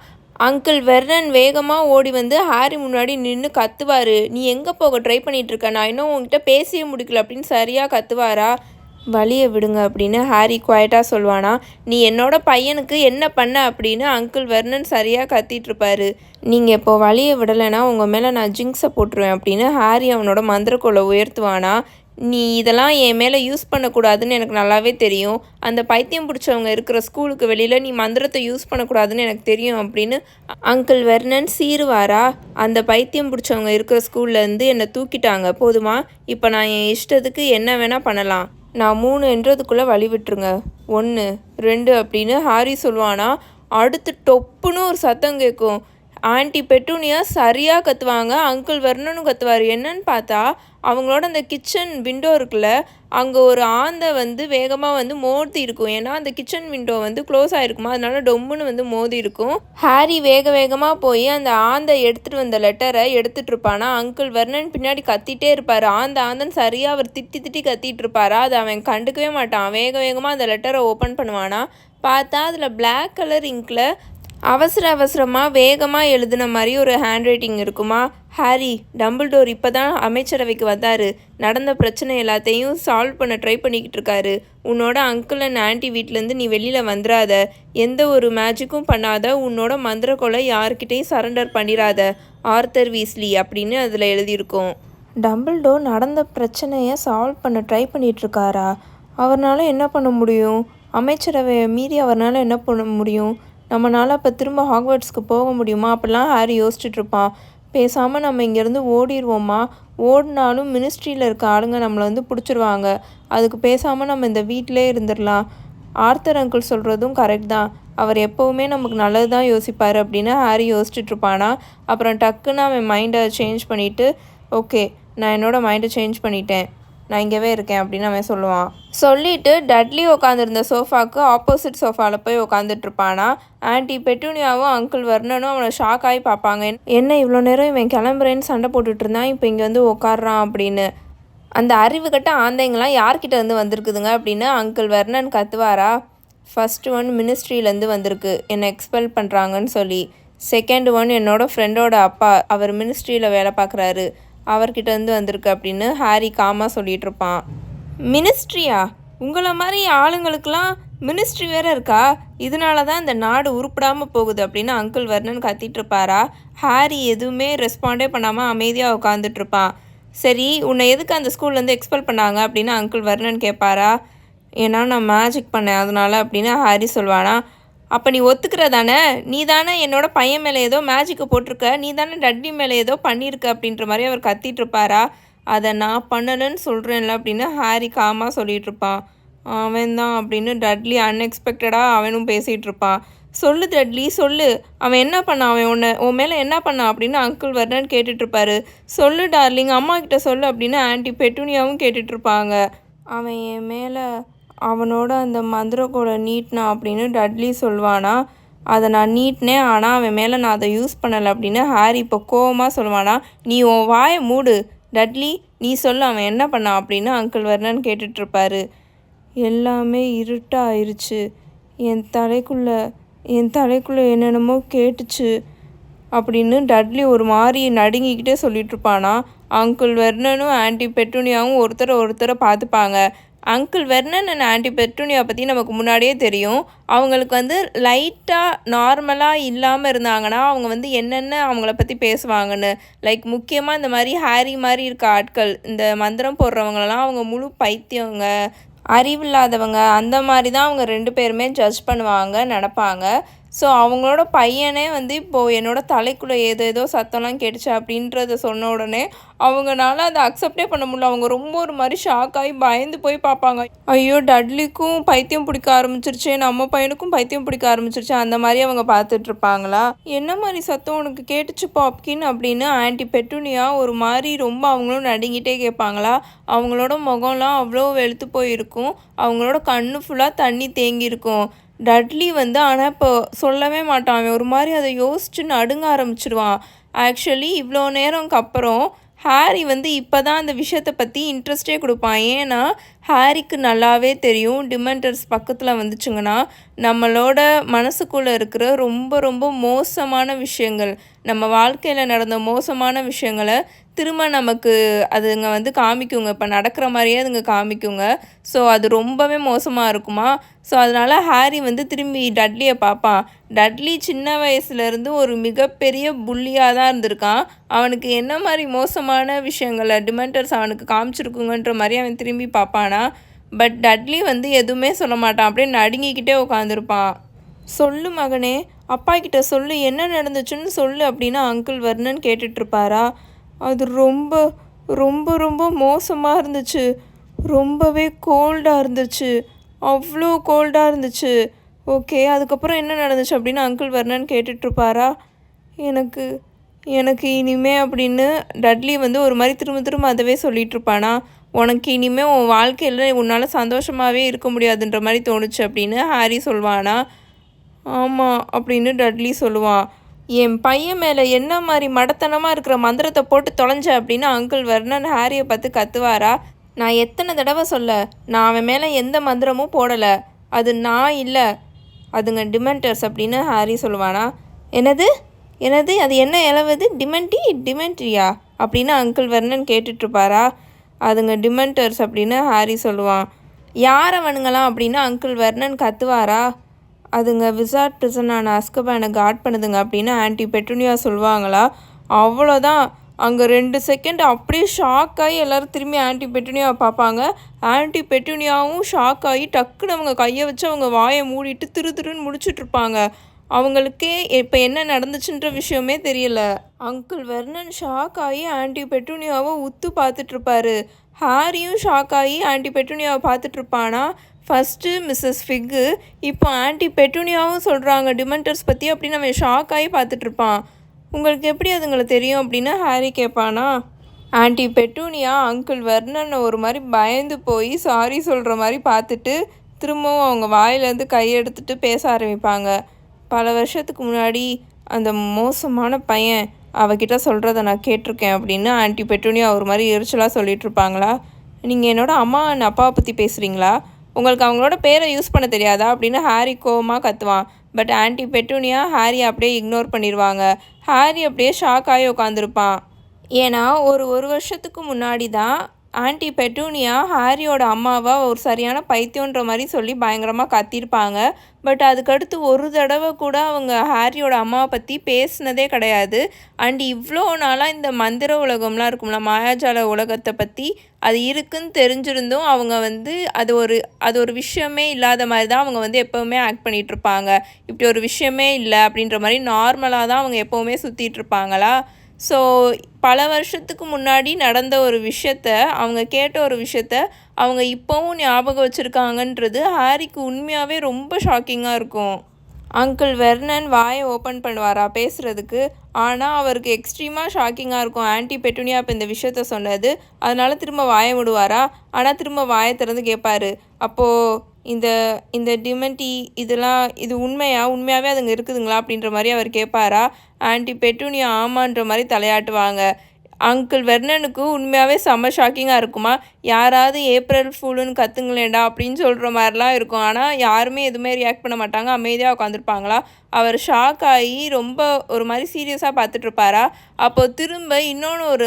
[SPEAKER 1] அங்கிள் வெர்னன் வேகமாக ஓடி வந்து ஹாரி முன்னாடி நின்று கத்துவார், நீ எங்கே போக ட்ரை பண்ணிகிட்ருக்க, நான் இன்னும் உங்ககிட்ட பேசியே முடிக்கல அப்படின்னு சரியாக கத்துவாரா. வழியை விடுங்க அப்படின்னு ஹாரி குவாய்ட்டாக சொல்வானா. நீ என்னோட பையனுக்கு என்ன பண்ண அப்படின்னு அங்கிள் வெர்னன் சரியாக கத்திகிட்ருப்பாரு. நீங்கள் இப்போ வழியை விடலைன்னா உங்கள் மேலே நான் ஜிங்ஸை போட்டுருவேன் அப்படின்னு ஹாரி அவனோட மந்திரக்கோலை உயர்த்துவானா. நீ இதெல்லாம் என் மேலே யூஸ் பண்ணக்கூடாதுன்னு எனக்கு நல்லாவே தெரியும். அந்த பைத்தியம் பிடிச்சவங்க இருக்கிற ஸ்கூலுக்கு வெளியில் நீ மந்திரத்தை யூஸ் பண்ணக்கூடாதுன்னு எனக்கு தெரியும் அப்படின்னு அங்கிள் வெர்னன் சீருவாரா. அந்த பைத்தியம் பிடிச்சவங்க இருக்கிற ஸ்கூல்லேருந்து என்னை தூக்கிட்டாங்க போதுமா. இப்போ நான் என் இஷ்டத்துக்கு என்ன வேணால் பண்ணலாம். நான் 3 என்றதுக்குள்ளே வழி விட்டுருங்க. 1 2 அப்படின்னு ஹாரி சொல்லுவானா. அடுத்து டொப்புன்னு ஒரு சத்தம் கேட்கும். ஆன்டி பெட்டூனியா சரியாக கத்துவாங்க. அங்கிள் வெர்னனும் கத்துவார். என்னன்னு பார்த்தா அவங்களோட அந்த கிச்சன் விண்டோ இருக்குல்ல, அங்கே ஒரு ஆந்தை வந்து வேகமாக வந்து மோதி இருக்கும். ஏன்னா அந்த கிச்சன் விண்டோ வந்து க்ளோஸ் ஆகிருக்குமா, அதனால டொம்முன்னு வந்து மோதி இருக்கும். ஹாரி வேகமாக போய் அந்த ஆந்தை எடுத்துகிட்டு வந்த லெட்டரை எடுத்துகிட்டு இருப்பானா. அங்கிள் வெர்னன் பின்னாடி கத்திகிட்டே இருப்பார். ஆந்தன்னு சரியாக அவர் திட்டி கத்திட்டு இருப்பாரா. அதை அவன் கண்டுக்கவே மாட்டான். வேகமாக அந்த லெட்டரை ஓப்பன் பண்ணுவானா. பார்த்தா அதில் பிளாக் கலர் இங்கில் அவசரமாக வேகமாக எழுதின மாதிரி ஒரு ஹேண்ட் ரைட்டிங் இருக்குமா. ஹாரி, டம்பிள்டோர் இப்போ தான் அமைச்சரவைக்கு வந்தார். நடந்த பிரச்சனை எல்லாத்தையும் சால்வ் பண்ண ட்ரை பண்ணிக்கிட்டு இருக்காரு. உன்னோட அங்கிள் அண்ட் ஆன்டி வீட்டிலேருந்து நீ வெளியில் வந்துடாத, எந்த ஒரு மேஜிக்கும் பண்ணாத, உன்னோட மந்திரக்கோலை யார்கிட்டையும் சரண்டர் பண்ணிடாத, ஆர்த்தர் வீஸ்லி அப்படின்னு அதில் எழுதியிருக்கோம். டம்பிள்டோர் நடந்த பிரச்சனையை சால்வ் பண்ண ட்ரை பண்ணிகிட்ருக்காரா? அவரால் என்ன பண்ண முடியும்? அமைச்சரவையை மீறி அவரால் என்ன பண்ண முடியும்? நம்மளால் அப்போ திரும்ப ஹாக்வர்ட்ஸ்க்கு போக முடியுமா? அப்படிலாம் ஹாரி யோசிச்சுட்ருப்பான். பேசாமல் நம்ம இங்கேருந்து ஓடிடுவோமா? ஓடினாலும் மினிஸ்ட்ரியில் இருக்க ஆளுங்க நம்மளை வந்து பிடிச்சிருவாங்க. அதுக்கு பேசாமல் நம்ம இந்த வீட்டிலே இருந்துடலாம். ஆர்த்தர் அங்கிள் சொல்கிறதும் கரெக்ட் தான். அவர் எப்போவுமே நமக்கு நல்லது தான் யோசிப்பார் அப்படின்னு ஹாரி யோசிச்சுட்ருப்பானா. அப்புறம் டக்குன்னு அவன் மைண்டை சேஞ்ச் பண்ணிவிட்டு, ஓகே, நான் என்னோடய மைண்டை சேஞ்ச் பண்ணிட்டேன், நான் இங்கேவே இருக்கேன் அப்படின்னு அவன் சொல்லுவான். சொல்லிவிட்டு டட்லி உட்காந்துருந்த சோஃபாவுக்கு ஆப்போசிட் சோஃபாவில் போய் உட்காந்துட்ருப்பானா. ஆன்டி பெட்டூனியாவும் அங்கிள் வெர்னனும் அவனை ஷாக் ஆகி பார்ப்பாங்க. என்ன இவ்வளோ நேரம் இவன் கிளம்புறேன்னு சண்டை போட்டுட்டு இருந்தான், இப்போ இங்கே வந்து உட்காடுறான் அப்படின்னு. அந்த அறிவு கட்ட ஆந்தைங்களாம் யார்கிட்ட இருந்து வந்திருக்குதுங்க அப்படின்னு அங்கிள் வெர்னன் கத்துவாரா. ஃபர்ஸ்ட் ஒன் மினிஸ்ட்ரியிலேருந்து வந்திருக்கு, என்னை எக்ஸ்பெல் பண்ணுறாங்கன்னு சொல்லி. செகண்ட் ஒன் என்னோடய ஃப்ரெண்டோட அப்பா, அவர் மினிஸ்ட்ரியில் வேலை பார்க்குறாரு, அவர்கிட்டருந்து வந்திருக்கு அப்படின்னு ஹாரி காமாக சொல்லிகிட்ருப்பான். மினிஸ்ட்ரியா? உங்களை மாதிரி ஆளுங்களுக்கெல்லாம் மினிஸ்ட்ரி வேறு இருக்கா? இதனால தான் இந்த நாடு உருப்படாமல் போகுது அப்படின்னு அங்கிள் வெர்னன் கத்திகிட்ருப்பாரா. ஹாரி எதுவுமே ரெஸ்பாண்டே பண்ணாமல் அமைதியாக உட்காந்துட்ருப்பான். சரி, உன்னை எதுக்கு அந்த ஸ்கூல்லேருந்து எக்ஸ்பெல் பண்ணாங்க அப்படின்னு அங்கிள் வெர்னன் கேட்பாரா. ஏன்னா நான் மேஜிக் பண்ணேன் அதனால அப்படின்னு ஹாரி சொல்வானா. அப்போ நீ ஒத்துக்கிற தானே, நீ தானே என்னோட பையன் மேலே ஏதோ மேஜிக்கை போட்டிருக்க, நீ தானே டட்லி மேலே ஏதோ பண்ணியிருக்க அப்படின்ற மாதிரி அவர் கத்திட்டு இருப்பாரா. அதை நான் பண்ணலைன்னு சொல்கிறேன்ல அப்படின்னு ஹாரி காமாக சொல்லிகிட்டு இருப்பான். அவன் தான் அப்படின்னு டட்லி அன்எக்ஸ்பெக்டடாக அவனும் பேசிகிட்டு இருப்பான். சொல்லு டட்லி சொல்லு, அவன் என்ன பண்ணான், அவன் உன் மேலே என்ன பண்ணான் அப்படின்னு அங்கிள் வர்ணன் கேட்டுட்ருப்பாரு. சொல்லு டார்லிங், அம்மா கிட்ட சொல்லு அப்படின்னு ஆன்ட்டி பெட்டூனியாவும் கேட்டுட்ருப்பாங்க. அவன் என் மேலே அவனோட அந்த மந்திரக்கோலை நீட்டினான் அப்படின்னு டட்லி சொல்வானா. அதை நான் நீட்டினேன், ஆனால் அவன் மேலே நான் அதை யூஸ் பண்ணலை அப்படின்னு ஹாரி இப்போ கோவமாக சொல்வானா. நீ உன் வாயை மூடு டட்லி, நீ சொல்லு அவன் என்ன பண்ணான் அப்படின்னு அங்கிள் வர்ணன் கேட்டுட்ருப்பாரு. எல்லாமே இருட்டாயிருச்சு, என் தலைக்குள்ளே என்னென்னமோ கேட்டுச்சு அப்படின்னு டட்லி ஒரு மாதிரி நடுங்கிக்கிட்டே சொல்லிகிட்ருப்பானா. அங்கிள் வெர்னனும் ஆன்ட்டி பெட்டூனியாவும் ஒருத்தரை பார்த்துப்பாங்க. Uncle Vernon and anti petunia பற்றி நமக்கு முன்னாடியே தெரியும். அவங்களுக்கு வந்து லைட்டாக நார்மலாக இல்லாமல் இருந்தாங்கன்னா அவங்க வந்து என்னென்ன அவங்கள பற்றி பேசுவாங்கன்னு. லைக் முக்கியமாக இந்த மாதிரி ஹாரி மாதிரி இருக்க ஆட்கள், இந்த மந்திரம் போடுறவங்களெல்லாம் அவங்க முழு பைத்தியங்க, அறிவில்லாதவங்க, அந்த மாதிரி தான் அவங்க 2 பேருமே ஜட்ஜ் பண்ணுவாங்க நினப்பாங்க. ஸோ அவங்களோட பையனே வந்து இப்போது என்னோடய தலைக்குள்ளே ஏதோ சத்தம்லாம் கேட்டுச்சு அப்படின்றத சொன்ன உடனே அவங்களால அதை அக்செப்டே பண்ண முடியல. அவங்க ரொம்ப ஒரு மாதிரி ஷாக் ஆகி பயந்து போய் பார்ப்பாங்க. ஐயோ டட்லிக்கும் பைத்தியம் பிடிக்க ஆரம்பிச்சிருச்சு, நம்ம பையனுக்கும் பைத்தியம் பிடிக்க ஆரம்பிச்சிருச்சு, அந்த மாதிரி அவங்க பார்த்துட்ருப்பாங்களா. என்ன மாதிரி சத்தம் உனக்கு கேட்டுச்சு பாப்கின் அப்படின்னு ஆன்ட்டி பெட்டூனியா ஒரு மாதிரி ரொம்ப அவங்களும் நடுங்கிட்டே கேட்பாங்களா. அவங்களோட முகம்லாம் அவ்வளோ வெளுத்து போயிருக்கும், அவங்களோட கண்ணு ஃபுல்லாக தண்ணி தேங்கியிருக்கும். டட்லி வந்து ஆனால் இப்போ சொல்லவே மாட்டான். அவன் ஒரு மாதிரி அதை யோசிச்சு நடுங்க ஆரம்பிச்சிடுவான். ஆக்சுவலி இவ்வளோ நேரம்க்கு அப்புறம் ஹாரி வந்து இப்போ தான் அந்த விஷயத்தை பற்றி இன்ட்ரெஸ்டே கொடுப்பான். ஏன்னா ஹாரிக்கு நல்லாவே தெரியும், டிமெண்டர்ஸ் பக்கத்தில் வந்துச்சுங்கன்னா நம்மளோட மனசுக்குள்ளே இருக்கிற ரொம்ப ரொம்ப மோசமான விஷயங்கள், நம்ம வாழ்க்கையில் நடந்த மோசமான விஷயங்களை திரும்ப நமக்கு அதுங்க வந்து காமிக்குங்க. இப்போ நடக்கிற மாதிரியே அதுங்க காமிக்குங்க. ஸோ அது ரொம்பவே மோசமாக இருக்குமா. ஸோ அதனால் ஹாரி வந்து திரும்பி டட்லியை பார்ப்பான். டட்லி சின்ன வயசுலேருந்து ஒரு மிகப்பெரிய புள்ளியாக தான் இருந்திருக்கான். அவனுக்கு என்ன மாதிரி மோசமான விஷயங்களை டிமெண்டர்ஸ் அவனுக்கு காமிச்சிருக்குங்கன்ற மாதிரி அவன் திரும்பி பார்ப்பானா. பட் டட்லி வந்து எதுவுமே சொல்ல மாட்டான், அப்படியே நடுங்கிக்கிட்டே உட்காந்துருப்பான். சொல்லு மகனே, அப்பா கிட்ட சொல்லு, என்ன நடந்துச்சுன்னு சொல்லு அப்படின்னு அங்கிள் வர்ணன் கேட்டுட்ருப்பாரா. அது ரொம்ப ரொம்ப ரொம்ப மோசமாக இருந்துச்சு, ரொம்பவே கோல்டாக இருந்துச்சு, அவ்வளோ கோல்டாக இருந்துச்சு. ஓகே, அதுக்கப்புறம் என்ன நடந்துச்சு அப்படின்னு அங்கிள் வர்ணன் கேட்டுட்ருப்பாரா. எனக்கு எனக்கு இனிமே அப்படின்னு டட்லி வந்து ஒரு மாதிரி திரும்ப அதவே சொல்லிகிட்ருப்பானா. உனக்கு இனிமேல் உன் வாழ்க்கையில் உன்னால் சந்தோஷமாகவே இருக்க முடியாதுன்ற மாதிரி தோணுச்சு அப்படின்னு ஹாரி சொல்வானா. ஆமாம் அப்படின்னு டட்லி சொல்லுவான். என் பையன் மேலே என்ன மாதிரி மடத்தனமாக இருக்கிற மந்திரத்தை போட்டு தொலைஞ்ச அப்படின்னு அங்கிள் வர்ணன் ஹாரியை பார்த்து கத்துவாரா. நான் எத்தனை தடவை சொல்ல, நான் அவன் மேலே எந்த மந்திரமும் போடலை, அது நான் இல்லை, அதுங்க டிமெண்டர்ஸ் அப்படின்னு ஹாரி சொல்லுவானா. என்னது அது என்ன இலவுது, டிமெண்ட்ரியா அப்படின்னு அங்கிள் வர்ணன் கேட்டுட்ருப்பாரா. அதுங்க டிமெண்டர்ஸ் அப்படின்னு ஹாரி சொல்லுவான். யார் அவனுங்களாம் அப்படின்னு அங்கிள் வர்ணன் கத்துவாரா. அதுங்க விசார்ட் பிரிசனான அஸ்கபானை காட் பண்ணுதுங்க அப்படின்னு ஆன்ட்டி பெட்டூனியா சொல்லுவாங்களா. அவ்வளோதான், அங்கே 2 செகண்ட் அப்படியே ஷாக் ஆகி எல்லோரும் திரும்பி ஆன்ட்டி பெட்டூனியாவை பார்ப்பாங்க. ஆன்ட்டி பெட்டூனியாவும் ஷாக் ஆகி டக்குன்னு அவங்க கையை வச்சு அவங்க வாயை மூடிட்டு திருன்னு முடிச்சுட்ருப்பாங்க. அவங்களுக்கே இப்போ என்ன நடந்துச்சுன்ற விஷயமே தெரியல. அங்கிள் வெர்னன் ஷாக் ஆகி ஆன்ட்டி பெட்டூனியாவை உத்து பார்த்துட்ருப்பாரு. ஹாரியும் ஷாக் ஆகி ஆன்ட்டி பெட்டூனியாவை பார்த்துட்ருப்பானா. ஃபஸ்ட்டு மிஸ்ஸஸ் ஃபிக்கு, இப்போ ஆன்ட்டி பெட்டூனியாவும் சொல்கிறாங்க டிமெண்டர்ஸ் பற்றி அப்படின்னு அவன் ஷாக் ஆகி பார்த்துட்ருப்பான். உங்களுக்கு எப்படி அதுங்களை தெரியும் அப்படின்னு ஹாரி கேட்பானா. ஆன்ட்டி பெட்டூனியா அங்கிள் வெர்னனை ஒரு மாதிரி பயந்து போய் சாரி சொல்கிற மாதிரி பார்த்துட்டு திரும்பவும் அவங்க வாயிலேருந்து கையெடுத்துட்டு பேச ஆரம்பிப்பாங்க. பல வருஷத்துக்கு முன்னாடி அந்த மோசமான பையன் அவகிட்ட சொல்கிறத நான் கேட்டிருக்கேன் அப்படின்னு ஆன்ட்டி பெட்டூனியா ஒரு மாதிரி எரிச்சலாக சொல்லிகிட்ருப்பாங்களா. நீங்கள் என்னோட அம்மா அண்ட் அப்பாவை பற்றி பேசுகிறீங்களா, உங்களுக்கு அவங்களோட பேரை யூஸ் பண்ண தெரியாதா அப்படின்னு ஹாரி கோவமாக கத்துவான். பட் ஆன்ட்டி பெட்டூனியா ஹாரி அப்படியே இக்னோர் பண்ணிடுவாங்க. ஹாரி அப்படியே ஷாக் ஆகி உட்காந்துருப்பான். ஏன்னா ஒரு வருஷத்துக்கு முன்னாடி தான் ஆன்ட்டி பெட்டூனியா ஹாரியோட அம்மாவை ஒரு சரியான பைத்தியன்ற மாதிரி சொல்லி பயங்கரமாக கத்திருப்பாங்க. பட் அதுக்கடுத்து ஒரு தடவை கூட அவங்க ஹாரியோட அம்மாவை பற்றி பேசினதே கிடையாது. அண்ட் இவ்வளோ நாளாக இந்த மந்திர உலகம்லாம் இருக்கும்ல, மாயாஜால உலகத்தை பற்றி அது இருக்குன்னு தெரிஞ்சிருந்தும் அவங்க அது ஒரு விஷயமே இல்லாத மாதிரி தான் அவங்க எப்போவுமே ஆக்ட் பண்ணிகிட்ருப்பாங்க. இப்படி ஒரு விஷயமே இல்லை அப்படின்ற மாதிரி நார்மலாக தான் அவங்க எப்போவுமே சுற்றிட்டுருப்பாங்களா. ஸோ பல வருஷத்துக்கு முன்னாடி நடந்த ஒரு விஷயத்த, அவங்க கேட்ட ஒரு விஷயத்த அவங்க இப்போவும் ஞாபகம் வச்சுருக்காங்கன்றது ஹாரிக்கு உண்மையாகவே ரொம்ப ஷாக்கிங்காக இருக்கும். அங்கிள் வெர்னன் வாயை ஓப்பன் பண்ணுவாரா பேசுகிறதுக்கு. ஆனால் அவருக்கு எக்ஸ்ட்ரீமாக ஷாக்கிங்காக இருக்கும் ஆன்ட்டி பெட்டூனியா இப்போ இந்த விஷயத்த சொன்னது. அதனால் திரும்ப வாயை விடுவாரா. ஆனால் திரும்ப வாயை திறந்து கேட்பார், அப்போது இந்த டிமெண்டி இது உண்மையாகவே அதுங்க இருக்குதுங்களா அப்படின்ற மாதிரி அவர் கேட்பாரா. ஆன்ட்டி பெட்டூனியா ஆமான்ற மாதிரி தலையாட்டுவாங்க. அங்கிள் வெர்னனுக்கு உண்மையாகவே செம்ம ஷாக்கிங்காக இருக்குமா. யாராவது ஏப்ரல் ஃபூலுன்னு கத்துங்களேண்டா அப்படின்னு சொல்கிற மாதிரிலாம் இருக்கும். ஆனால் யாருமே எதுவுமே ரியாக்ட் பண்ண மாட்டாங்க, அமைதியாக உட்காந்துருப்பாங்களா. அவர் ஷாக் ஆகி ரொம்ப ஒரு மாதிரி சீரியஸாக பார்த்துட்ருப்பாரா. அப்போது திரும்ப இன்னொன்று ஒரு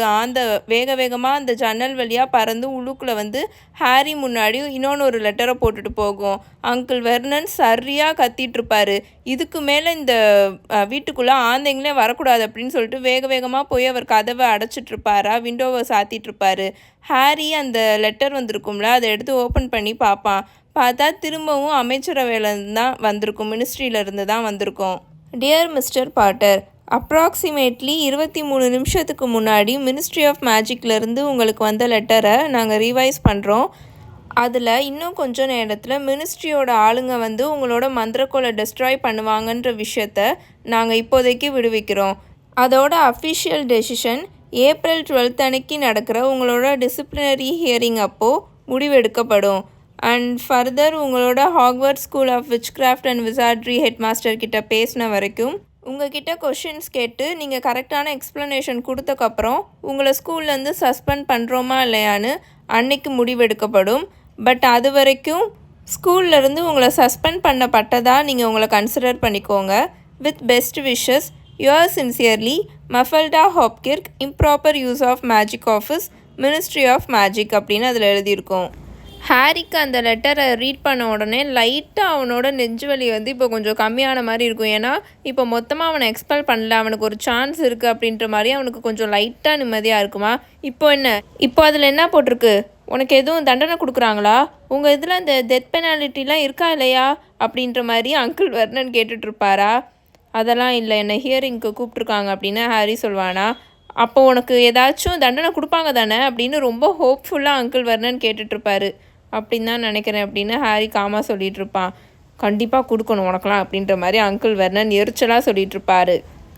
[SPEAKER 1] வேக வேகமாக அந்த ஜன்னல் வழியாக பறந்து உள்ளுக்குள்ளே ஹாரி முன்னாடி இன்னொன்று ஒரு லெட்டரை போட்டுட்டு போகும். அங்கிள் வெர்னன் சரியாக கத்திகிட்ருப்பார். இதுக்கு மேலே இந்த வீட்டுக்குள்ளே ஆந்தைங்களே வரக்கூடாது அப்படின்னு சொல்லிட்டு வேக வேகமாக போய் அவர் கதவை அடைச்சிட்ருப்பாரா, விண்டோவை சாத்திட்ருப்பார். ஹாரி அந்த லெட்டர் வந்திருக்கும்ல, அதை எடுத்து ஓப்பன் பண்ணி பார்ப்பான். பார்த்தா திரும்பவும் அமைச்சரவையிலேருந்து தான் வந்திருக்கும், மினிஸ்ட்ரியிலேருந்து தான் வந்திருக்கும். டியர் மிஸ்டர் பாட்டர், அப்ராக்சிமேட்லி 23 நிமிஷத்துக்கு முன்னாடி மினிஸ்ட்ரி ஆஃப் மேஜிக்லேருந்து உங்களுக்கு வந்த லெட்டரை நாங்கள் ரிவைஸ் பண்ணுறோம். அதில் இன்னும் கொஞ்சம் நேரத்தில் மினிஸ்ட்ரியோட ஆளுங்க உங்களோட மந்திரக்கோலை டெஸ்ட்ராய் பண்ணுவாங்கன்ற விஷயத்த நாங்கள் இப்போதைக்கு விடுவிக்கிறோம். அதோட அஃபிஷியல் டெசிஷன் ஏப்ரல் 12 அன்னைக்கு நடக்கிற உங்களோட டிசிப்ளினரி ஹியரிங் அப்போது முடிவெடுக்கப்படும். அண்ட் ஃபர்தர் உங்களோட Hogwarts school of witchcraft and wizardry head master கிட்ட பேசின வரைக்கும் உங்ககிட்ட கொஷின்ஸ் கேட்டு நீங்கள் கரெக்டான எக்ஸ்ப்ளனேஷன் கொடுத்தக்கப்புறம் உங்களை ஸ்கூல்லேருந்து சஸ்பெண்ட் பண்ணுறோமா இல்லையான்னு அன்னைக்கு முடிவெடுக்கப்படும். பட் அது வரைக்கும் ஸ்கூல்லேருந்து உங்களை சஸ்பெண்ட் பண்ணப்பட்டதா நீங்கள் உங்களை கன்சிடர் பண்ணிக்கோங்க. With best wishes, your sincerely Mafalda Hopkirk, improper use of magic office, ministry of magic அப்படின்னு அதில் எழுதியிருக்கோம். ஹாரிக்கு அந்த லெட்டரை ரீட் பண்ண உடனே லைட்டாக அவனோட நெஞ்சுவலி இப்போ கொஞ்சம் கம்மியான மாதிரி இருக்கும். ஏன்னா இப்போ மொத்தமாக அவனை எக்ஸ்பெல் பண்ணல, அவனுக்கு ஒரு சான்ஸ் இருக்குது அப்படின்ற மாதிரி அவனுக்கு கொஞ்சம் லைட்டாக நிம்மதியாக இருக்குமா. இப்போ அதில் என்ன போட்டிருக்கு, உனக்கு எதுவும் தண்டனை கொடுக்குறாங்களா, உங்கள் இதில் அந்த டெத் பெனாலிட்டிலாம் இருக்கா இல்லையா அப்படின்ற மாதிரி அங்கிள் வெர்னன் கேட்டுட்ருப்பாரா. அதெல்லாம் இல்லை, என்னை ஹியரிங்க்கு கூப்பிட்ருக்காங்க அப்படின்னு ஹாரி சொல்வானா. அப்போ உனக்கு ஏதாச்சும் தண்டனை கொடுப்பாங்க தானே அப்படின்னு ரொம்ப ஹோப்ஃபுல்லாக அங்கிள் வெர்னன் கேட்டுட்ருப்பாரு. அப்படின்னு தான் நினைக்கிறேன் அப்படின்னு ஹாரி காமாக சொல்லிகிட்ருப்பான். கண்டிப்பாக கொடுக்கணும் உனக்கெலாம் அப்படின்ற மாதிரி அங்கிள் வெர்னன் எரிச்சலாக சொல்லிகிட்ருப்பாரு.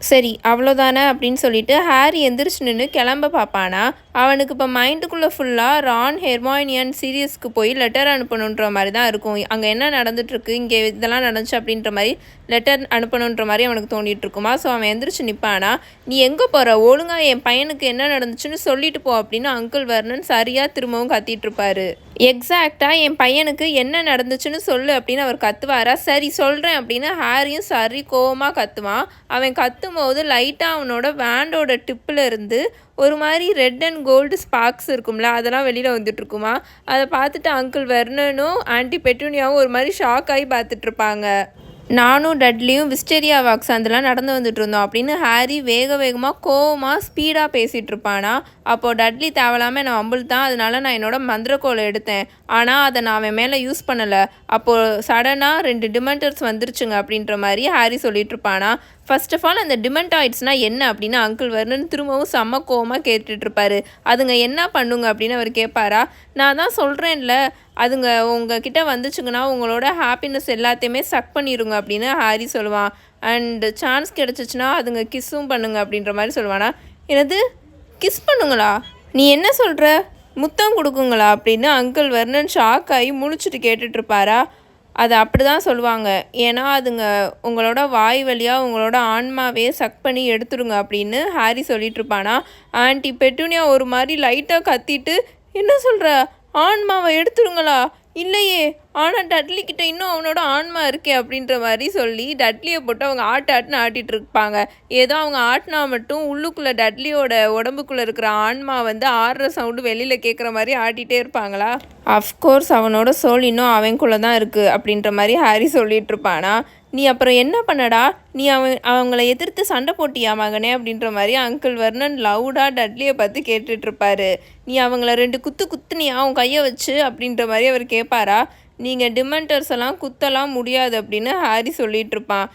[SPEAKER 1] சரி அவ்வளோதானே அப்படின்னு சொல்லிட்டு ஹாரி எந்திரிச்சு நின்று கிளம்ப பார்ப்பானா. அவனுக்கு இப்போ மைண்டுக்குள்ளே ஃபுல்லாக ரான், ஹெர்மாயினி சீரியஸ்க்கு போய் லெட்டர் அனுப்பணுன்ற மாதிரி தான் இருக்கும். அங்கே என்ன நடந்துட்டுருக்கு, இங்கே இதெல்லாம் நடந்துச்சு அப்படின்ற மாதிரி லெட்டர் அனுப்பணுன்ற மாதிரி அவனுக்கு தோண்டிகிட்டு இருக்குமா. ஸோ அவன் எந்திரிச்சு நிற்பானா. நீ எங்கே போகிற, ஒழுங்காக என் பையனுக்கு என்ன நடந்துச்சுன்னு சொல்லிட்டு போ அப்படின்னு அங்கிள் வெர்னன் சரியாக திரும்பவும் கத்திகிட்ருப்பாரு. எக்ஸாக்டாக என் பையனுக்கு என்ன நடந்துச்சுன்னு சொல்லு அப்படின்னு அவர் கத்துவாரா. சரி சொல்கிறேன் அப்படின்னு ஹாரியும் சரி கோவமாக கத்துவான். அவன் கத்தும்போது லைட்டாக அவனோட வேண்டோட டிப்பில் இருந்து ஒரு மாதிரி ரெட் அண்ட் கோல்டு ஸ்பார்க்ஸ் இருக்கும்ல, அதெல்லாம் வெளியில் வந்துட்டுருக்குமா. அதை பார்த்துட்டு அங்கிள் வெர்னனும் ஆன்ட்டி பெட்டூனியாவும் ஒரு மாதிரி ஷாக் ஆகி பார்த்துட்ருப்பாங்க. நானும் டட்லியும் விஸ்டேரியா வாக்ஸ் அதெல்லாம் நடந்து வந்துட்டு இருந்தோம் அப்படின்னு ஹாரி வேக வேகமாக கோவமாக ஸ்பீடாக பேசிகிட்டு இருப்பானா. அப்போது டட்லி தேவையில்லாமல் நான் வம்பிழ்த்தான், அதனால நான் என்னோடய மந்திரக்கோலை எடுத்தேன். ஆனால் அதை நான் அவன் மேலே யூஸ் பண்ணலை. அப்போது சடனாக 2 டிமெண்டர்ஸ் வந்துருச்சுங்க அப்படின்ற மாதிரி ஹாரி சொல்லிகிட்ருப்பானா. ஃபர்ஸ்ட் ஆஃப் ஆல் அந்த டிமெண்டாய்ட்ஸ்னால் என்ன அப்படின்னு அங்கிள் வெர்னன் திரும்பவும் செம்ம கோவமாக கேட்டுட்ருப்பாரு. அதுங்க என்ன பண்ணுங்க அப்படின்னு அவர் கேட்பாரா. நான் தான் சொல்கிறேன்ல, அதுங்க உங்ககிட்ட வந்துச்சுங்கன்னா உங்களோட ஹாப்பினஸ் எல்லாத்தையுமே சக் பண்ணிடுங்க அப்படின்னு ஹாரி சொல்லுவான். அண்டு சான்ஸ் கிடச்சிச்சின்னா அதுங்க கிஸ்ஸும் பண்ணுங்க அப்படின்ற மாதிரி சொல்லுவானா. என்னது கிஸ் பண்ணுங்களா, நீ என்ன சொல்கிற, முத்தம் கொடுக்குங்களா அப்படின்னு அங்கிள் வெர்னன் ஷாக் ஆகி முழிச்சிட்டு கேட்டுட்ருப்பாரா. அது அப்படி தான் சொல்லுவாங்க, ஏன்னா அதுங்க உங்களோட வாய் வழியாக உங்களோட ஆன்மாவே சக் பண்ணி எடுத்துருங்க அப்படின்னு ஹாரி சொல்லிகிட்ருப்பானா. ஆன்ட்டி பெட்டூனியா ஒரு மாதிரி லைட்டாக கத்திட்டு, என்ன சொல்கிற, ஆன்மாவை எடுத்துருங்களா, இல்லையே ஆனால் டட்லி கிட்ட இன்னும் அவனோட ஆன்மா இருக்கே அப்படின்ற மாதிரி சொல்லி டட்லியை போட்டு அவங்க ஆட்டுன்னு ஆட்டிகிட்டு இருப்பாங்க. ஏதோ அவங்க ஆட்டினா மட்டும் உள்ளுக்குள்ளே டட்லியோட உடம்புக்குள்ளே இருக்கிற ஆன்மா வந்து ஆடுற சவுண்டு வெளியில் கேட்குற மாதிரி ஆட்டிகிட்டே இருப்பாங்களா? அஃப்கோர்ஸ் அவனோட சோல் இன்னும் அவனுக்குள்ளே தான் இருக்குது அப்படின்ற மாதிரி ஹாரி சொல்லிட்டு இருப்பானா. நீ அப்புறம் என்ன பண்ணடா, நீ அவங்கள எதிர்த்து சண்டை போட்டியா மகனே அப்படின்ற மாதிரி அங்கிள் வெர்னன் லவுடாக டட்லியை பார்த்து கேட்டுட்ருப்பாரு. நீ அவங்கள 2 குத்துனியா அவன் கையை வச்சு அப்படின்ற மாதிரி அவர் கேட்பாரா. நீங்கள் டிமெண்டர்ஸ் எல்லாம் குத்தலாம் முடியாது அப்படின்னு ஹாரி சொல்லிட்டு இருப்பான்.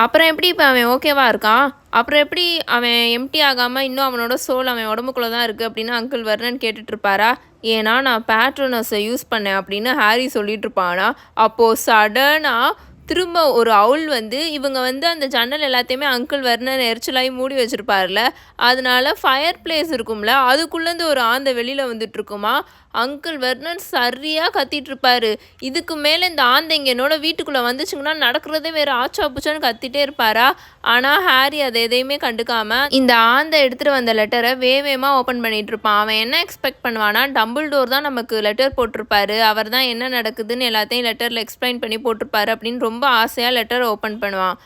[SPEAKER 1] அப்புறம் எப்படி இப்போ அவன் ஓகேவா இருக்கான்? அப்புறம் எப்படி அவன் எம்டி ஆகாமல் இன்னும் அவனோட சோல் அவன் உடம்புக்குள்ளே தான் இருக்குது அப்படின்னு அங்கிள் வெர்னன் கேட்டுட்ருப்பாரா. ஏன்னா நான் பேட்ரோனஸை யூஸ் பண்ணேன் அப்படின்னு ஹாரி சொல்லிட்டு இருப்பானா. அப்போது சடனாக திரும்ப ஒரு அவுல் வந்து இவங்க வந்து அந்த ஜன்னல் எல்லாத்தையுமே அங்கிள் வெர்னன் எரிச்சலாகி மூடி வச்சுருப்பார்ல, அதனால ஃபயர் பிளேஸ் இருக்கும்ல, அதுக்குள்ளேருந்து ஒரு ஆந்தை வெளியில் வந்துட்டுருக்குமா. அங்கிள் வெர்னன் சரியாக கத்திகிட்ருப்பாரு. இதுக்கு மேலே இந்த ஆந்தை இங்கே என்னோட வீட்டுக்குள்ளே வந்துச்சுங்கன்னா நடக்கிறதே வேறு ஆச்சா புச்சான்னு கத்திட்டே இருப்பாரா. ஆனால் ஹாரி அதை எதையுமே கண்டுக்காமல் இந்த ஆந்தை எடுத்துகிட்டு வந்த லெட்டரை வேகமாக ஓப்பன் பண்ணிகிட்டு இருப்பான். அவன் என்ன எக்ஸ்பெக்ட் பண்ணுவானா, டம்பிள்டோர் தான் நமக்கு லெட்டர் போட்டிருப்பாரு, அவர் தான் என்ன நடக்குதுன்னு எல்லாத்தையும் லெட்டரில் எக்ஸ்பிளைன் பண்ணி போட்டிருப்பாரு அப்படின்னு ரொம்ப ஆசையாக லெட்டர் ஓப்பன் பண்ணுவான்.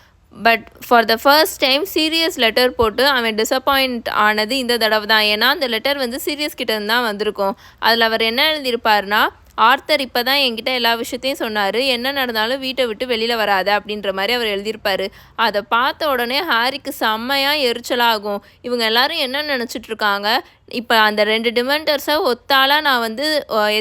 [SPEAKER 1] But for the first time serious letter போட்டு அவன் டிசப்பாயிண்ட் ஆனது இந்த தடவை தான். ஏன்னா அந்த லெட்டர் வந்து சீரியஸ் கிட்டேருந்து தான் வந்திருக்கும். அதில் அவர் என்ன எழுதியிருப்பார்னா, ஆர்த்தர் இப்போ தான் என்கிட்ட எல்லா விஷயத்தையும் சொன்னார், என்ன நடந்தாலும் வீட்டை விட்டு வெளியில் வராத அப்படின்ற மாதிரி அவர் எழுதியிருப்பார். அதை பார்த்த உடனே ஹாரிக்கு செம்மையாக எரிச்சலாகும். இவங்க எல்லாரும் என்ன நினச்சிட்ருக்காங்க, இப்போ அந்த 2 டிமெண்டர்ஸை ஒத்தாலாக நான் வந்து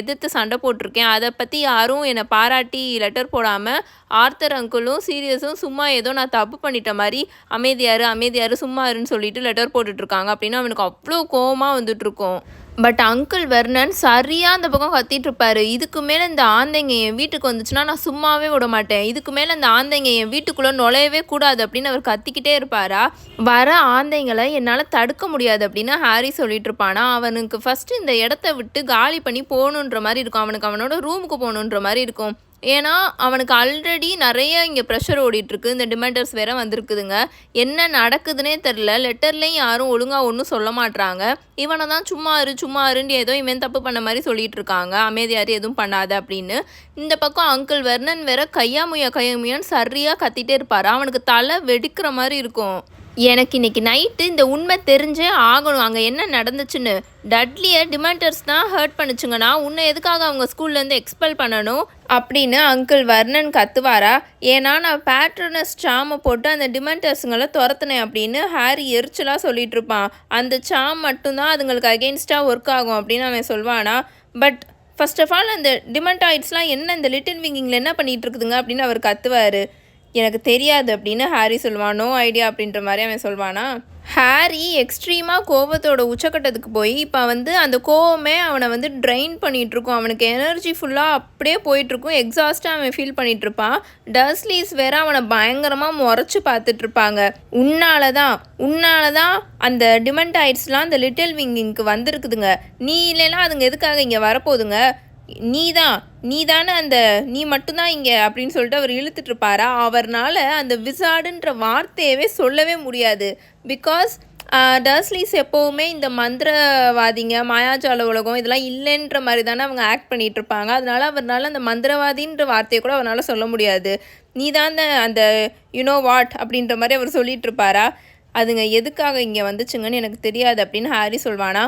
[SPEAKER 1] எதிர்த்து சண்டை போட்டிருக்கேன், அதை பற்றி யாரும் என்னை பாராட்டி லெட்டர் போடாமல் ஆர்த்தர் அங்கிளும் சீரியஸும் சும்மா ஏதோ நான் தப்பு பண்ணிட்ட மாதிரி அமைதியாரு சும்மா இருன்னு சொல்லிட்டு லெட்டர் போட்டுட்ருக்காங்க அப்படின்னு அவனுக்கு அவ்வளோ கோவமாக வந்துட்டுருக்கும். பட் அங்கிள் வெர்னன் சரியாக அந்த பக்கம் கத்திட்டு இருப்பாரு. இதுக்கு மேலே இந்த ஆந்தைங்க என் வீட்டுக்கு வந்துச்சுன்னா நான் சும்மாவே விட மாட்டேன், இதுக்கு மேலே இந்த ஆந்தைங்க என் வீட்டுக்குள்ளே நுழையவே கூடாது அப்படின்னு அவர் கத்திக்கிட்டே இருப்பாரா. வர ஆந்தைங்களை என்னால் தடுக்க முடியாது அப்படின்னு ஹாரி சொல்லிட்டு இருப்பானா. அவனுக்கு ஃபஸ்ட்டு இந்த இடத்த விட்டு காலி பண்ணி போகணுன்ற மாதிரி இருக்கும், அவனுக்கு அவனோட ரூமுக்கு போகணுன்ற மாதிரி இருக்கும். ஏன்னா அவனுக்கு ஆல்ரெடி நிறைய இங்கே ப்ரெஷர் ஓடிட்டுருக்கு, இந்த டிமெண்டர்ஸ் வேறு வந்திருக்குதுங்க, என்ன நடக்குதுன்னே தெரில, லெட்டர்லேயும் யாரும் ஒழுங்காக ஒன்றும் சொல்ல மாட்றாங்க, இவனை தான் சும்மா இருன்னு ஏதோ இவன் தப்பு பண்ண மாதிரி சொல்லிட்டு இருக்காங்க, அமைதியாரு எதுவும் பண்ணாத அப்படின்னு. இந்த பக்கம் அங்கிள் வெர்னன் வேற கையாமுயான்னு சரியாக கத்திட்டே இருப்பார். அவனுக்கு தலை வெடிக்கிற மாதிரி இருக்கும். எனக்கு இன்னைக்கு நைட்டு இந்த உண்மை தெரிஞ்சே ஆகணும், அங்கே என்ன நடந்துச்சுன்னு. டட்லியை டிமெண்டர்ஸ் தான் ஹர்ட் பண்ணுச்சுங்கன்னா உன்னை எதுக்காக அவங்க ஸ்கூல்லேருந்து எக்ஸ்பெல் பண்ணணும் அப்படின்னு அங்கிள் வர்னன் கத்துவாரா. ஏன்னா நான் பேட்ரோனஸ் சாமை போட்டு அந்த டிமெண்டர்ஸுங்களை துரத்துனேன் அப்படின்னு ஹாரி எரிச்சலாக சொல்லிட்டு இருப்பான். அந்த சாம் மட்டும்தான் அதுங்களுக்கு அகெயின்ஸ்டாக ஒர்க் ஆகும் அப்படின்னு அவன் சொல்வானா. பட் ஃபர்ஸ்ட் ஆஃப் ஆல் அந்த டிமெண்டாய்ட்ஸ்லாம் என்ன இந்த லிட்டில் விங்கிங்கில் என்ன பண்ணிகிட்டு இருக்குதுங்க அப்படின்னு அவர் கத்துவார். எனக்கு தெரியாது அப்படின்னு ஹாரி சொல்வான். நோ ஐடியா அப்படின்ற மாதிரி அவன் சொல்வானா. ஹாரி எக்ஸ்ட்ரீமாக கோபத்தோட உச்சக்கட்டத்துக்கு போய் இப்போ வந்து அந்த கோவமே அவனை வந்து ட்ரெயின் பண்ணிகிட்ருக்கும், அவனுக்கு எனர்ஜி ஃபுல்லாக அப்படியே போயிட்டுருக்கும், எக்ஸாஸ்ட்டாக அவன் ஃபீல் பண்ணிகிட்ருப்பான். டர்ஸ்லீஸ் வேற அவனை பயங்கரமாக முறைச்சி பார்த்துட்ருப்பாங்க. உன்னால தான் அந்த டிமெண்டாய்ட்ஸ்லாம் அந்த லிட்டில் விங்கிங்க்கு வந்திருக்குதுங்க, நீ இல்லைன்னா அதுங்க எதுக்காக இங்கே வரப்போகுதுங்க, நீ மட்டும்தான் இங்கே அப்படின்னு சொல்லிட்டு அவர் இழுத்துட்ருப்பாரா. அவர்னால் அந்த விசார்டுன்ற வார்த்தையவே சொல்லவே முடியாது. பிகாஸ் டர்ஸ்லீஸ் எப்போவுமே இந்த மந்திரவாதிங்க மாயாஜால உலகம் இதெல்லாம் இல்லைன்ற மாதிரி தானே அவங்க ஆக்ட் பண்ணிகிட்ருப்பாங்க. அதனால அவர்னால அந்த மந்திரவாதின்ற வார்த்தையை கூட அவரால் சொல்ல முடியாது. நீ தான் அந்த யூனோ வாட் அப்படின்ற மாதிரி அவர் சொல்லிகிட்டு இருப்பாரா. அதுங்க எதுக்காக இங்கே வந்துச்சுங்கன்னு எனக்கு தெரியாது அப்படின்னு ஹாரி சொல்வானா.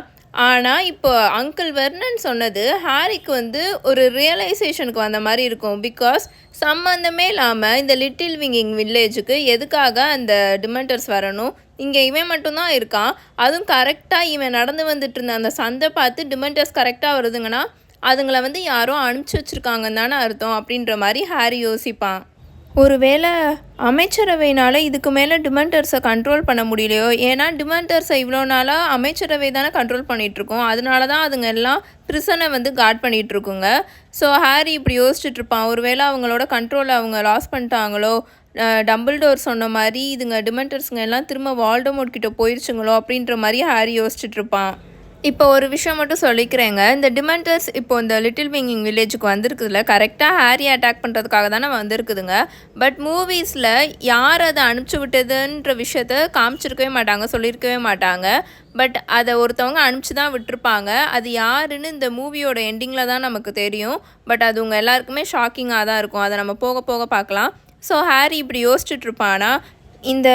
[SPEAKER 1] ஆனால் இப்போ அங்கிள் வெர்னன் சொன்னது ஹாரிக்கு வந்து ஒரு ரியலைசேஷனுக்கு வந்த மாதிரி இருக்கும். பிகாஸ் சம்மந்தமே இல்லாமல் இந்த லிட்டில் விங்கிங் வில்லேஜுக்கு எதுக்காக அந்த டிமெண்டர்ஸ் வரணும், இங்கே இவன் மட்டும்தான் இருக்கான், அதுவும் கரெக்டாக இவன் நடந்து வந்துட்டு இருந்த அந்த சந்தை பார்த்து டிமெண்டர்ஸ் கரெக்டாக வருதுங்கன்னா அதுங்களை வந்து யாரோ அனுப்பிச்சி வச்சுருக்காங்கன்னு தானே அர்த்தம் அப்படின்ற மாதிரி ஹாரி யோசிப்பான். ஒருவேளை அமைச்சரவையினால் இதுக்கு மேலே டிமெண்டர்ஸை கண்ட்ரோல் பண்ண முடியலையோ. ஏன்னா டிமெண்டர்ஸை இவ்வளோ நாளாக அமைச்சரவை தானே கண்ட்ரோல் பண்ணிகிட்ருக்கோம், அதனால தான் அதுங்க எல்லாம் பிரிசனை வந்து கார்ட் பண்ணிகிட்ருக்குங்க. ஸோ ஹாரி இப்படி யோசிச்சுட்ருப்பான், ஒருவேளை அவங்களோட கண்ட்ரோலை அவங்க லாஸ் பண்ணிட்டாங்களோ, டம்பிள்டோர் சொன்ன மாதிரி இதுங்க டிமெண்டர்ஸுங்க எல்லாம் திரும்ப வால்டமோர்ட் கிட்ட போயிடுச்சுங்களோ அப்படின்ற மாதிரி ஹாரி யோசிச்சுட்ருப்பான். இப்போ ஒரு விஷயம் மட்டும் சொல்லிக்கிறேங்க. இந்த டிமெண்டர்ஸ் இப்போ இந்த லிட்டில் விங்கிங் வில்லேஜுக்கு வந்திருக்குதுல, கரெக்ட்டா ஹாரிய அட்டாக் பண்ணுறதுக்காக தானே வந்திருக்குதுங்க. பட் மூவிஸில் யார் அதை அனுப்பிச்சி விட்டதுன்ற விஷயத்த காமிச்சிருக்கவே மாட்டாங்க, சொல்லியிருக்கவே மாட்டாங்க. பட் அதை ஒருத்தவங்க அனுப்பிச்சி தான் விட்டுருப்பாங்க. அது யாருன்னு இந்த மூவியோட எண்டிங்கில் தான் நமக்கு தெரியும். பட் அது உங்கள் எல்லாருக்குமே ஷாக்கிங்காக தான் இருக்கும். அதை நம்ம போக போக பார்க்கலாம். ஸோ ஹாரி இப்படி யோசிச்சுட்ருப்பானா, இந்த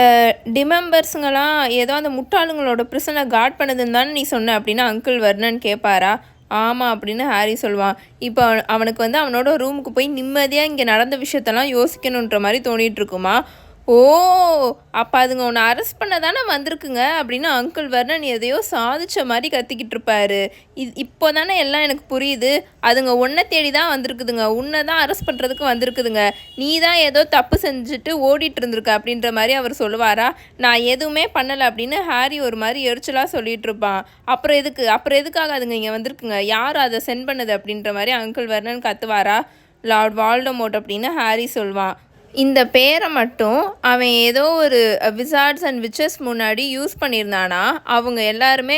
[SPEAKER 1] டிமெம்பர்ஸுங்கெல்லாம் ஏதோ அந்த முட்டாளுங்களோட ப்ரிசனை காட் பண்ணுதுன்னு தானே நீ சொன்ன அப்படின்னு அங்கிள் வர்ணன் கேட்பாரா? ஆமாம் அப்படின்னு ஹாரி சொல்லுவான். இப்போ அவனுக்கு வந்து அவனோட ரூமுக்கு போய் நிம்மதியாக இங்கே நடந்த விஷயத்தெல்லாம் யோசிக்கணுன்ற மாதிரி தோணிகிட்ருக்குமா. ஓ, அப்போ அதுங்க உன்னை அரெஸ்ட் பண்ண தானே வந்திருக்குங்க அப்படின்னு அங்கிள் வர்ணன் எதையோ சாதித்த மாதிரி கத்திக்கிட்டு இருப்பாரு. இப்போ தானே எல்லாம் எனக்கு புரியுது. அதுங்க உன்னை தேடி தான் வந்திருக்குதுங்க, உன்னை தான் அரெஸ்ட் பண்ணுறதுக்கு வந்திருக்குதுங்க. நீ தான் ஏதோ தப்பு செஞ்சுட்டு ஓடிட்டு இருந்திருக்க அப்படின்ற மாதிரி அவர் சொல்லுவாரா? நான் எதுவுமே பண்ணலை அப்படின்னு ஹாரி ஒரு மாதிரி எரிச்சலாக சொல்லிட்டு இருப்பான். அப்புறம் எதுக்காக அதுங்க இங்கே வந்திருக்குங்க, யார் அதை சென்ட் பண்ணுது அப்படின்ற மாதிரி அங்கிள் வர்ணன் கத்துவாரா? லார்ட் வால்டமோர்ட் அப்படின்னு ஹாரி சொல்வான். இந்த பேரை மட்டும் அவன் ஏதோ ஒரு விசார்ட்ஸ் அண்ட் விச்சஸ் முன்னாடி யூஸ் பண்ணியிருந்தானா அவங்க எல்லாருமே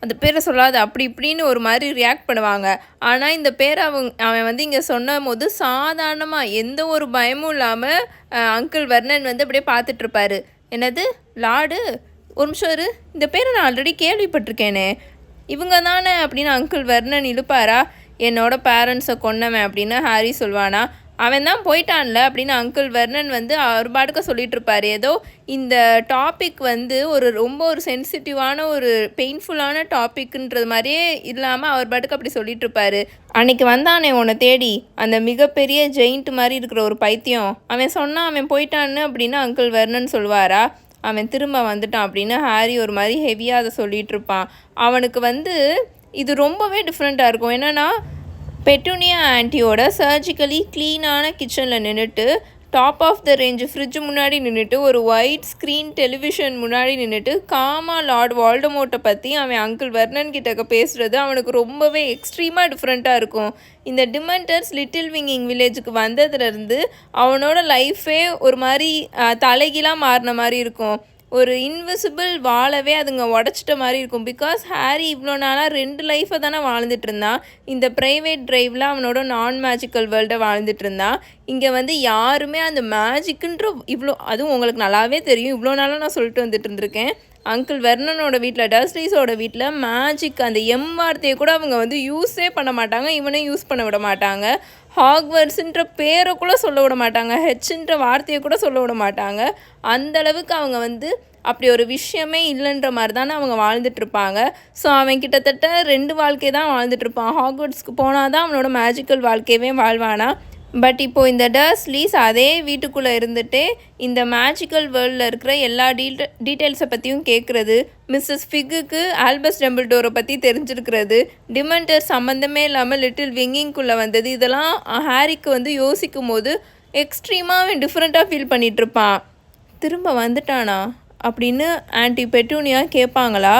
[SPEAKER 1] அந்த பேரை சொல்லாத அப்படி இப்படின்னு ஒரு மாதிரி ரியாக்ட் பண்ணுவாங்க. ஆனால் இந்த பேரை அவன் வந்து இங்கே சொன்ன போது சாதாரணமாக எந்த ஒரு பயமும் இல்லாமல் அங்கிள் வர்ணன் வந்து அப்படியே பார்த்துட்ருப்பாரு. என்னது லார்டு, ஒரு நிமிஷம் இரு, இந்த பேரை நான் ஆல்ரெடி கேள்விப்பட்டிருக்கேனே, இவங்க தானே அப்படின்னு அங்கிள் வர்ணன் இழுப்பாரா? என்னோட பேரண்ட்ஸை கொன்னவன் அப்படின்னு ஹாரி சொல்வானா? அவன் தான் போயிட்டான்ல அப்படின்னு அங்கிள் வர்ணன் வந்து அவர் பாட்டுக்க சொல்லிட்டு இருப்பார். ஏதோ இந்த டாபிக் வந்து ரொம்ப ஒரு சென்சிட்டிவான ஒரு பெயின்ஃபுல்லான டாபிக்ன்றது மாதிரியே இல்லாமல் அவர் பாட்டுக்கு அப்படி சொல்லிட்டு இருப்பாரு. அன்னைக்கு வந்தானே உன்னை தேடி அந்த மிகப்பெரிய ஜெயிண்ட் மாதிரி இருக்கிற ஒரு பைத்தியம், அவன் சொன்னான் அவன் போயிட்டான்னு அப்படின்னு அங்கிள் வர்ணன் சொல்வாரா? அவன் திரும்ப வந்துட்டான் அப்படின்னு ஹாரி ஒரு மாதிரி ஹெவியாக அதை சொல்லிட்டு இருப்பான். அவனுக்கு வந்து இது ரொம்பவே டிஃப்ரெண்ட்டாக இருக்கும். என்னென்னா, பெட்டூனியா ஆண்டியோட சர்ஜிக்கலி க்ளீனான கிச்சனில் நின்றுட்டு, top of the range fridge முன்னாடி நின்றுட்டு, ஒரு ஒயிட் ஸ்க்ரீன் டெலிவிஷன் முன்னாடி நின்றுட்டு காமா லார்ட் வால்டமோர்ட்டை பற்றி அவன் அங்கிள் வர்ணன் கிட்டக்க பேசுகிறது அவனுக்கு ரொம்பவே எக்ஸ்ட்ரீமாக டிஃப்ரெண்ட்டாக இருக்கும். இந்த டிமெண்டர்ஸ் லிட்டில் விங்கிங் வில்லேஜுக்கு வந்ததுலேருந்து அவனோட லைஃபே ஒரு மாதிரி தலைகீழாக மாறின மாதிரி இருக்கும். ஒரு இன்விசிபிள் வாழவே அதுங்க உடச்சிட்ட மாதிரி இருக்கும். பிகாஸ் ஹாரி இவ்வளோ நாளாக 2 லைஃப்பை தானே வாழ்ந்துட்டு இருந்தான். இந்த ப்ரைவேட் ட்ரைவில் அவனோட நான் மேஜிக்கல் வேர்ல்டை வாழ்ந்துட்டு இருந்தான். இங்கே வந்து யாருமே அந்த மேஜிக்குன்ற அதுவும் உங்களுக்கு நல்லாவே தெரியும், இவ்வளோ நாளாக நான் சொல்லிட்டு வந்துட்டு இருந்திருக்கேன். அங்கிள் வெர்னனோட வீட்டில், டர்ஸ்லீஸோட வீட்டில் மேஜிக் அந்த வார்த்தையை கூட அவங்க வந்து யூஸே பண்ண மாட்டாங்க, இவனே யூஸ் பண்ண விட மாட்டாங்க. ஹாக்வர்ட்ஸுன்ற பேரை கூட சொல்ல விட மாட்டாங்க, ஹெச்ன்ற வார்த்தையை கூட சொல்ல விட மாட்டாங்க. அந்தளவுக்கு அவங்க வந்து அப்படி ஒரு விஷயமே இல்லைன்ற மாதிரி தானே அவங்க வாழ்ந்துட்டுருப்பாங்க. ஸோ அவன் கிட்டத்தட்ட 2 வாழ்க்கை தான் வாழ்ந்துட்டுருப்பான். ஹாக்வர்ட்ஸ்க்கு போனால் தான் அவனோட மேஜிக்கல் வாழ்க்கையவே வாழ்வானா. பட் இப்போது இந்த டர்ஸ்லீஸ் அதே வீட்டுக்குள்ளே இருந்துகிட்டே இந்த மேஜிக்கல் வேர்ல்டில் இருக்கிற எல்லா டீட்டெயில்ஸை பற்றியும் கேட்குறது, மிஸ்ஸஸ் ஃபிக்குக்கு ஆல்பஸ் டம்பிள்டோரை பற்றி தெரிஞ்சிருக்கிறது, டிமெண்டர் சம்மந்தமே இல்லாமல் லிட்டில் விங்கிங்குள்ளே வந்தது, இதெல்லாம் ஹாரிக்கு வந்து யோசிக்கும் போது எக்ஸ்ட்ரீமாக அவன் டிஃப்ரெண்ட்டாக ஃபீல் பண்ணிகிட்ருப்பான். திரும்ப வந்துட்டானா அப்படின்னு ஆன்ட்டி பெட்டூனியா கேட்பாங்களா?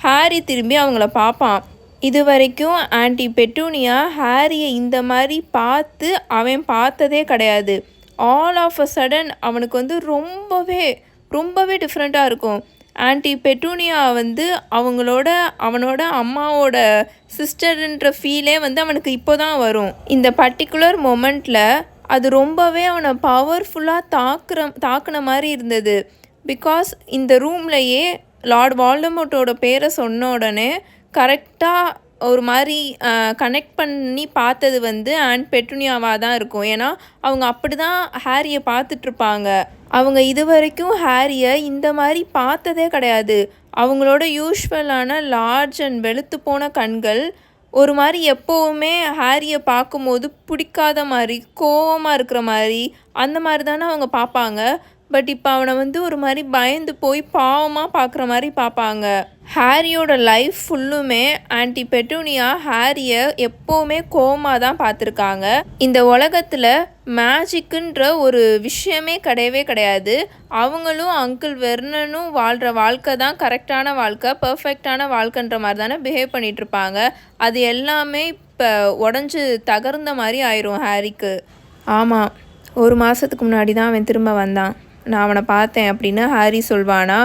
[SPEAKER 1] ஹாரி திரும்பி அவங்கள பார்ப்பான். இது வரைக்கும் ஆன்ட்டி பெட்டூனியா ஹாரியை இந்த மாதிரி பார்த்து அவன் பார்த்ததே கிடையாது. ஆல் ஆஃப் அ சடன் அவனுக்கு வந்து ரொம்பவே டிஃப்ரெண்ட்டாக இருக்கும். ஆன்ட்டி பெட்டூனியா வந்து அவனோட அம்மாவோட சிஸ்டர்ன்ற ஃபீலே வந்து அவனுக்கு இப்போ தான் வரும். இந்த பர்டிகுலர் மொமெண்ட்டில் அது ரொம்பவே அவனை பவர்ஃபுல்லாக தாக்குன மாதிரி இருந்தது. பிகாஸ் இந்த ரூம்லையே லார்ட் வால்டமோர்ட்டோட பேரை சொன்ன உடனே கரெக்டாக ஒரு மாதிரி கனெக்ட் பண்ணி பார்த்தது வந்து ஆன்ட் பெட்டூனியாவாக தான் இருக்கும். ஏன்னா அவங்க அப்படி தான் ஹாரியை பார்த்துட்ருப்பாங்க. அவங்க இது வரைக்கும் ஹாரியை இந்த மாதிரி பார்த்ததே கிடையாது. அவங்களோட யூஸ்வலான லார்ஜ் அண்ட் வெளுத்து போன கண்கள் ஒரு மாதிரி எப்போவுமே ஹாரியை பார்க்கும்போது பிடிக்காத மாதிரி, கோவமாக இருக்கிற மாதிரி, அந்த மாதிரி தானே அவங்க பார்ப்பாங்க. பட் இப்போ அவனை வந்து ஒரு மாதிரி பயந்து போய் பாவமாக பார்க்குற மாதிரி பார்ப்பாங்க. ஹாரியோட லைஃப் ஃபுல்லுமே ஆன்ட்டி பெட்டூனியா ஹாரியை எப்போவுமே கோவமாக தான் பார்த்துருக்காங்க. இந்த உலகத்தில் மேஜிக்குன்ற ஒரு விஷயமே கிடையவே கிடையாது. அவங்களும் அங்கிள் வெர்னனும் வாழ்கிற வாழ்க்கை தான் கரெக்டான வாழ்க்கை, பர்ஃபெக்டான வாழ்க்கைன்ற மாதிரி தானே பிஹேவ் பண்ணிகிட்ருப்பாங்க. அது எல்லாமே இப்போ உடஞ்சி தகர்ந்த மாதிரி ஆயிரும் ஹாரிக்கு. ஆமாம், 1 மாதத்துக்கு முன்னாடி தான் அவன் திரும்ப வந்தான், நான் அவனை பார்த்தேன் அப்படின்னு ஹாரி சொல்வானா?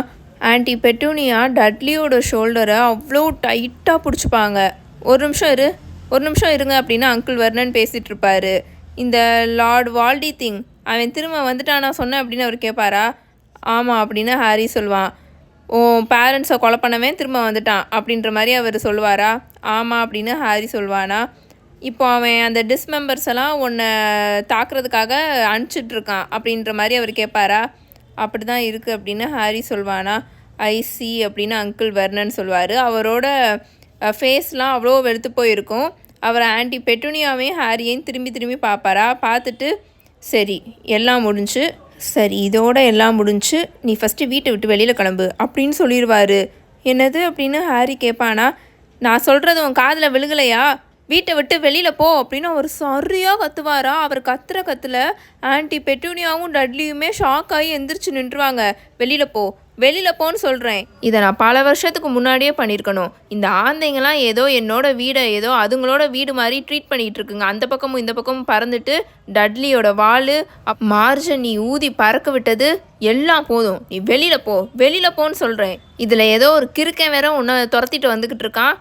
[SPEAKER 1] ஆன்ட்டி பெட்டூனியா டட்லியோட ஷோல்டரை அவ்வளோ டைட்டாக பிடிச்சிப்பாங்க. ஒரு நிமிஷம் இருங்க அப்படின்னு அங்கிள் வெர்னன் பேசிகிட்டு இருப்பார். இந்த லார்ட் வால்டி திங் அவன் திரும்ப வந்துட்டான் நான் சொன்னேன் அப்படின்னு அவர் கேட்பாரா? ஆமாம் அப்படின்னு ஹாரி சொல்லுவான். பேரண்ட்ஸை கொலை பண்ணவே திரும்ப வந்துட்டான் அப்படின்ற மாதிரி அவர் சொல்லுவாரா? ஆமாம் அப்படின்னு ஹாரி சொல்வானா? இப்போ அவன் அந்த டிஸ்மெம்பர்ஸ் எல்லாம் உன்னை தாக்குறதுக்காக அனுப்பிச்சிட்ருக்கான் அப்படின்ற மாதிரி அவர் கேட்பாரா? அப்படி தான் இருக்குது அப்படின்னு ஹாரி சொல்வானா? ஐசி அப்படின்னு அங்கிள் வெர்னன் சொல்வார். அவரோட ஃபேஸ்லாம் அவ்வளோ வெளுத்து போயிருக்கும். அவர் ஆன்ட்டி பெட்டூனியாவையும் ஹாரியையும் திரும்பி பார்ப்பாரா? பார்த்துட்டு சரி எல்லாம் முடிஞ்சு, சரி இதோட எல்லாம் முடிஞ்சு, நீ ஃபஸ்ட்டு வீட்டை விட்டு வெளியில் கிளம்பு அப்படின்னு சொல்லிடுவார். என்னது அப்படின்னு ஹாரி கேட்பானா? நான் சொல்கிறது உன் காதில் விழுகலையா? வீட்டை விட்டு வெளியில் போ அப்படின்னு அவர் சரியாக கத்துவாரா? அவர் கத்துற கத்துல ஆன்ட்டி பெட்டூனியாவும் டட்லியுமே ஷாக் ஆகி எந்திரிச்சு நின்றுவாங்க. வெளியில் போன்னு சொல்கிறேன். இதை நான் பல வருஷத்துக்கு முன்னாடியே பண்ணியிருக்கணும். இந்த ஆந்தைங்களாம் ஏதோ என்னோட வீடை ஏதோ அதுங்களோட வீடு மாதிரி ட்ரீட் பண்ணிகிட்டு இருக்குங்க. அந்த பக்கமும் இந்த பக்கமும் பறந்துட்டு டட்லியோட வாள் மார்ஜன் நீ ஊதி பறக்க விட்டது எல்லாம் போதும். நீ வெளியில் போன்னு சொல்கிறேன். இதில் ஏதோ ஒரு கிறுக்கன் வேற உன்னை துரத்திட்டு வந்துக்கிட்டு இருக்கான்.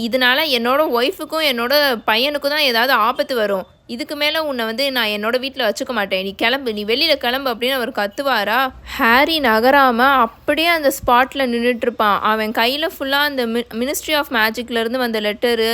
[SPEAKER 1] இதனால என்னோட ஒய்ஃபுக்கும் என்னோட பையனுக்கும் தான் ஏதாவது ஆபத்து வரும். இதுக்கு மேலே உன்னை நான் என்னோட வீட்டில் வச்சுக்க மாட்டேன். நீ வெளியில் கிளம்பு அப்படின்னு அவர் கத்துவாரா? ஹாரி நகராமல் அப்படியே அந்த ஸ்பாட்டில் நின்றுட்டுருப்பான். அவன் கையில் ஃபுல்லாக அந்த மினிஸ்ட்ரி ஆஃப் மேஜிக்லேருந்து வந்த லெட்டரு,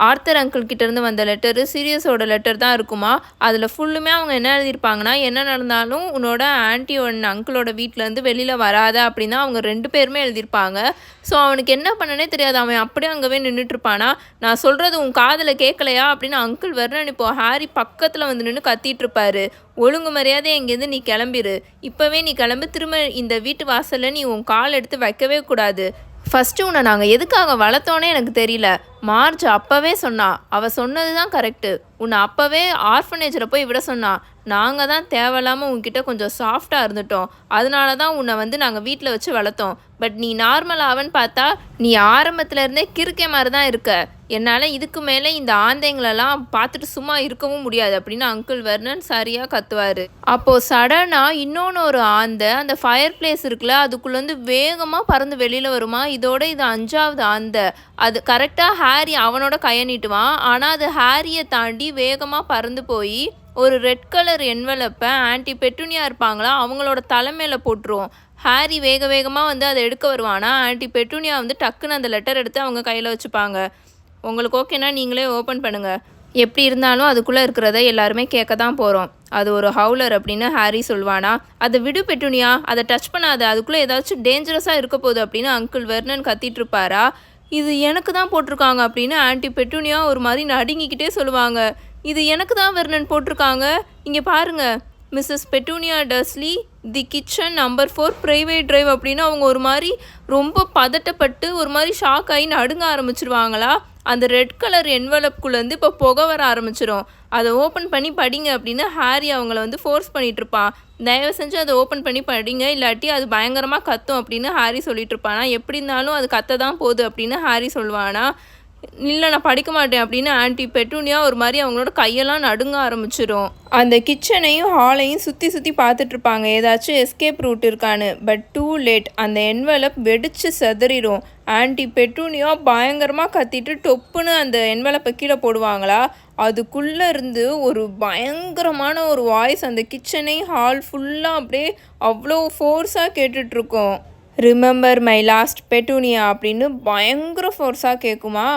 [SPEAKER 1] ஆர்த்தர் அங்கிள் கிட்டேருந்து வந்த லெட்டரு, சீரியஸோட லெட்டர் தான் இருக்குமா. அதில் ஃபுல்லுமே அவங்க என்ன எழுதியிருப்பாங்கன்னா, என்ன நடந்தாலும் உன்னோட ஆன்ட்டியோட அங்கிளோட வீட்டிலேருந்து வெளியில் வராத அப்படின்னு அவங்க 2 பேருமே எழுதியிருப்பாங்க. ஸோ அவனுக்கு என்ன பண்ணனே தெரியாது. அவன் அப்படியே அங்கேவே நின்றுட்டுருப்பானா? நான் சொல்கிறது உன் காதில் கேட்கலையா அப்படின்னு அங்கிள் வெர்னன் இப்போ ஹாரி பக்கத்தில் வந்து நின்று கத்திட்டுருப்பாரு. ஒழுங்கு மரியாதை இங்கேருந்து நீ கிளம்பிடு. இப்போவே நீ கிளம்பு. திரும்ப இந்த வீட்டு வாசலில் நீ உன் கால் எடுத்து வைக்கவே கூடாது. ஃபஸ்ட்டு உன்னை நாங்கள் எதுக்காக வளர்த்தோன்னே எனக்கு தெரியல. மார்ஜ் அப்போவே சொன்னான். அவள் சொன்னது தான் கரெக்டு. உன்னை அப்போவே ஆர்ஃபனேஜில் போய் விட சொன்னான். நாங்கள் தான் தேவையில்லாமல் உன்கிட்ட கொஞ்சம் சாஃப்டாக இருந்துட்டோம். அதனால தான் உன்னை நாங்கள் வீட்டில் வச்சு வளர்த்தோம். பட் நீ நார்மலாகவன்னு பார்த்தா நீ ஆரம்பத்துலேருந்தே கிறுக்கே மாதிரி தான் இருக்க. என்னால் இதுக்கு மேலே இந்த ஆந்தைங்களெல்லாம் பார்த்துட்டு சும்மா இருக்கவும் முடியாது அப்படின்னு அங்கிள் வெர்னன் சரியாக கத்துவார். அப்போது சடனாக இன்னொன்று ஒரு ஆந்தை அந்த ஃபயர் பிளேஸ் இருக்குல்ல, அதுக்குள்ளேருந்து வேகமாக பறந்து வெளியில் வருமா. இதோட இது 5வது ஆந்தை. அது கரெக்டாக ஹாரி அவனோட கையை நீட்டுவான். ஆனால் அது ஹாரியை தாண்டி வேகமாக பறந்து போய் ஒரு ரெட் கலர் என்வலப்பை ஆன்ட்டி பெட்டூனியா இருப்பாங்களா அவங்களோட தலைமையில் போட்டுருவோம். ஹாரி வேகமாக அதை எடுக்க வருவானா, ஆன்ட்டி பெட்டூனியா டக்குன்னு அந்த லெட்டர் எடுத்து அவங்க கையில் வச்சுப்பாங்க. உங்களுக்கு ஓகேனா நீங்களே ஓப்பன் பண்ணுங்கள். எப்படி இருந்தாலும் அதுக்குள்ளே இருக்கிறத எல்லாருமே கேட்க தான் போகிறோம். அது ஒரு ஹவுலர் அப்படின்னு ஹாரி சொல்வானா. அதை விடு பெட்டூனியா, அதை டச் பண்ணாத, அதுக்குள்ளே ஏதாச்சும் டேஞ்சரஸாக இருக்க போகுது அப்படின்னு அங்கிள் வெர்னன் கத்திட்டுருப்பாரா. இது எனக்கு தான் போட்டிருக்காங்க அப்படின்னு ஆன்ட்டி பெட்டூனியா ஒரு மாதிரி நடுங்கிக்கிட்டே சொல்லுவாங்க. இது எனக்கு தான் வெர்னன் போட்டிருக்காங்க. இங்கே பாருங்கள், Mrs Petunia Dursley, the kitchen number 4 Private Drive அப்படின்னு அவங்க ஒரு மாதிரி ரொம்ப பதட்டப்பட்டு ஒரு மாதிரி ஷாக் ஆகி நடுங்க ஆரம்பிச்சிருவாங்களா. அந்த ரெட் கலர் என்வலப்புக்குள்ளேருந்து இப்போ புகை வர ஆரம்பிச்சிடும். அதை ஓப்பன் பண்ணி படிங்க அப்படின்னு ஹாரி அவங்கள ஃபோர்ஸ் பண்ணிகிட்ருப்பான். தயவு செஞ்சு அதை ஓப்பன் பண்ணி படிங்க, இல்லாட்டி அது பயங்கரமாக கத்தும் அப்படின்னு ஹாரி சொல்லிகிட்ருப்பானா. எப்படி இருந்தாலும் அது கத்த தான் போகுது அப்படின்னு ஹாரி சொல்வானா. இல்லை நான் படிக்க மாட்டேன் அப்படின்னு ஆன்ட்டி பெட்டூனியா ஒரு மாதிரி அவங்களோட கையெல்லாம் நடுங்க ஆரம்பிச்சிடும். அந்த கிச்சனையும் ஹாலையும் சுற்றி பார்த்துட்ருப்பாங்க ஏதாச்சும் எஸ்கேப் ரூட் இருக்கான்னு. But too late. அந்த என்வலப் வெடித்து செதறிடும். ஆன்ட்டி பெட்டூனியா பயங்கரமாக கத்திட்டு டொப்புன்னு அந்த என்வலப்பை கீழே போடுவாங்களா. அதுக்குள்ளே இருந்து ஒரு பயங்கரமான ஒரு வாய்ஸ் அந்த கிச்சனை ஹால் ஃபுல்லாக அப்படியே அவ்வளோ ஃபோர்ஸாக கேட்டுட்ருக்கோம். ரிமெம்பர் மை லாஸ்ட் பெட்டூனியா அப்படின்னு பயங்கர ஃபோர்ஸாக கேட்குமா.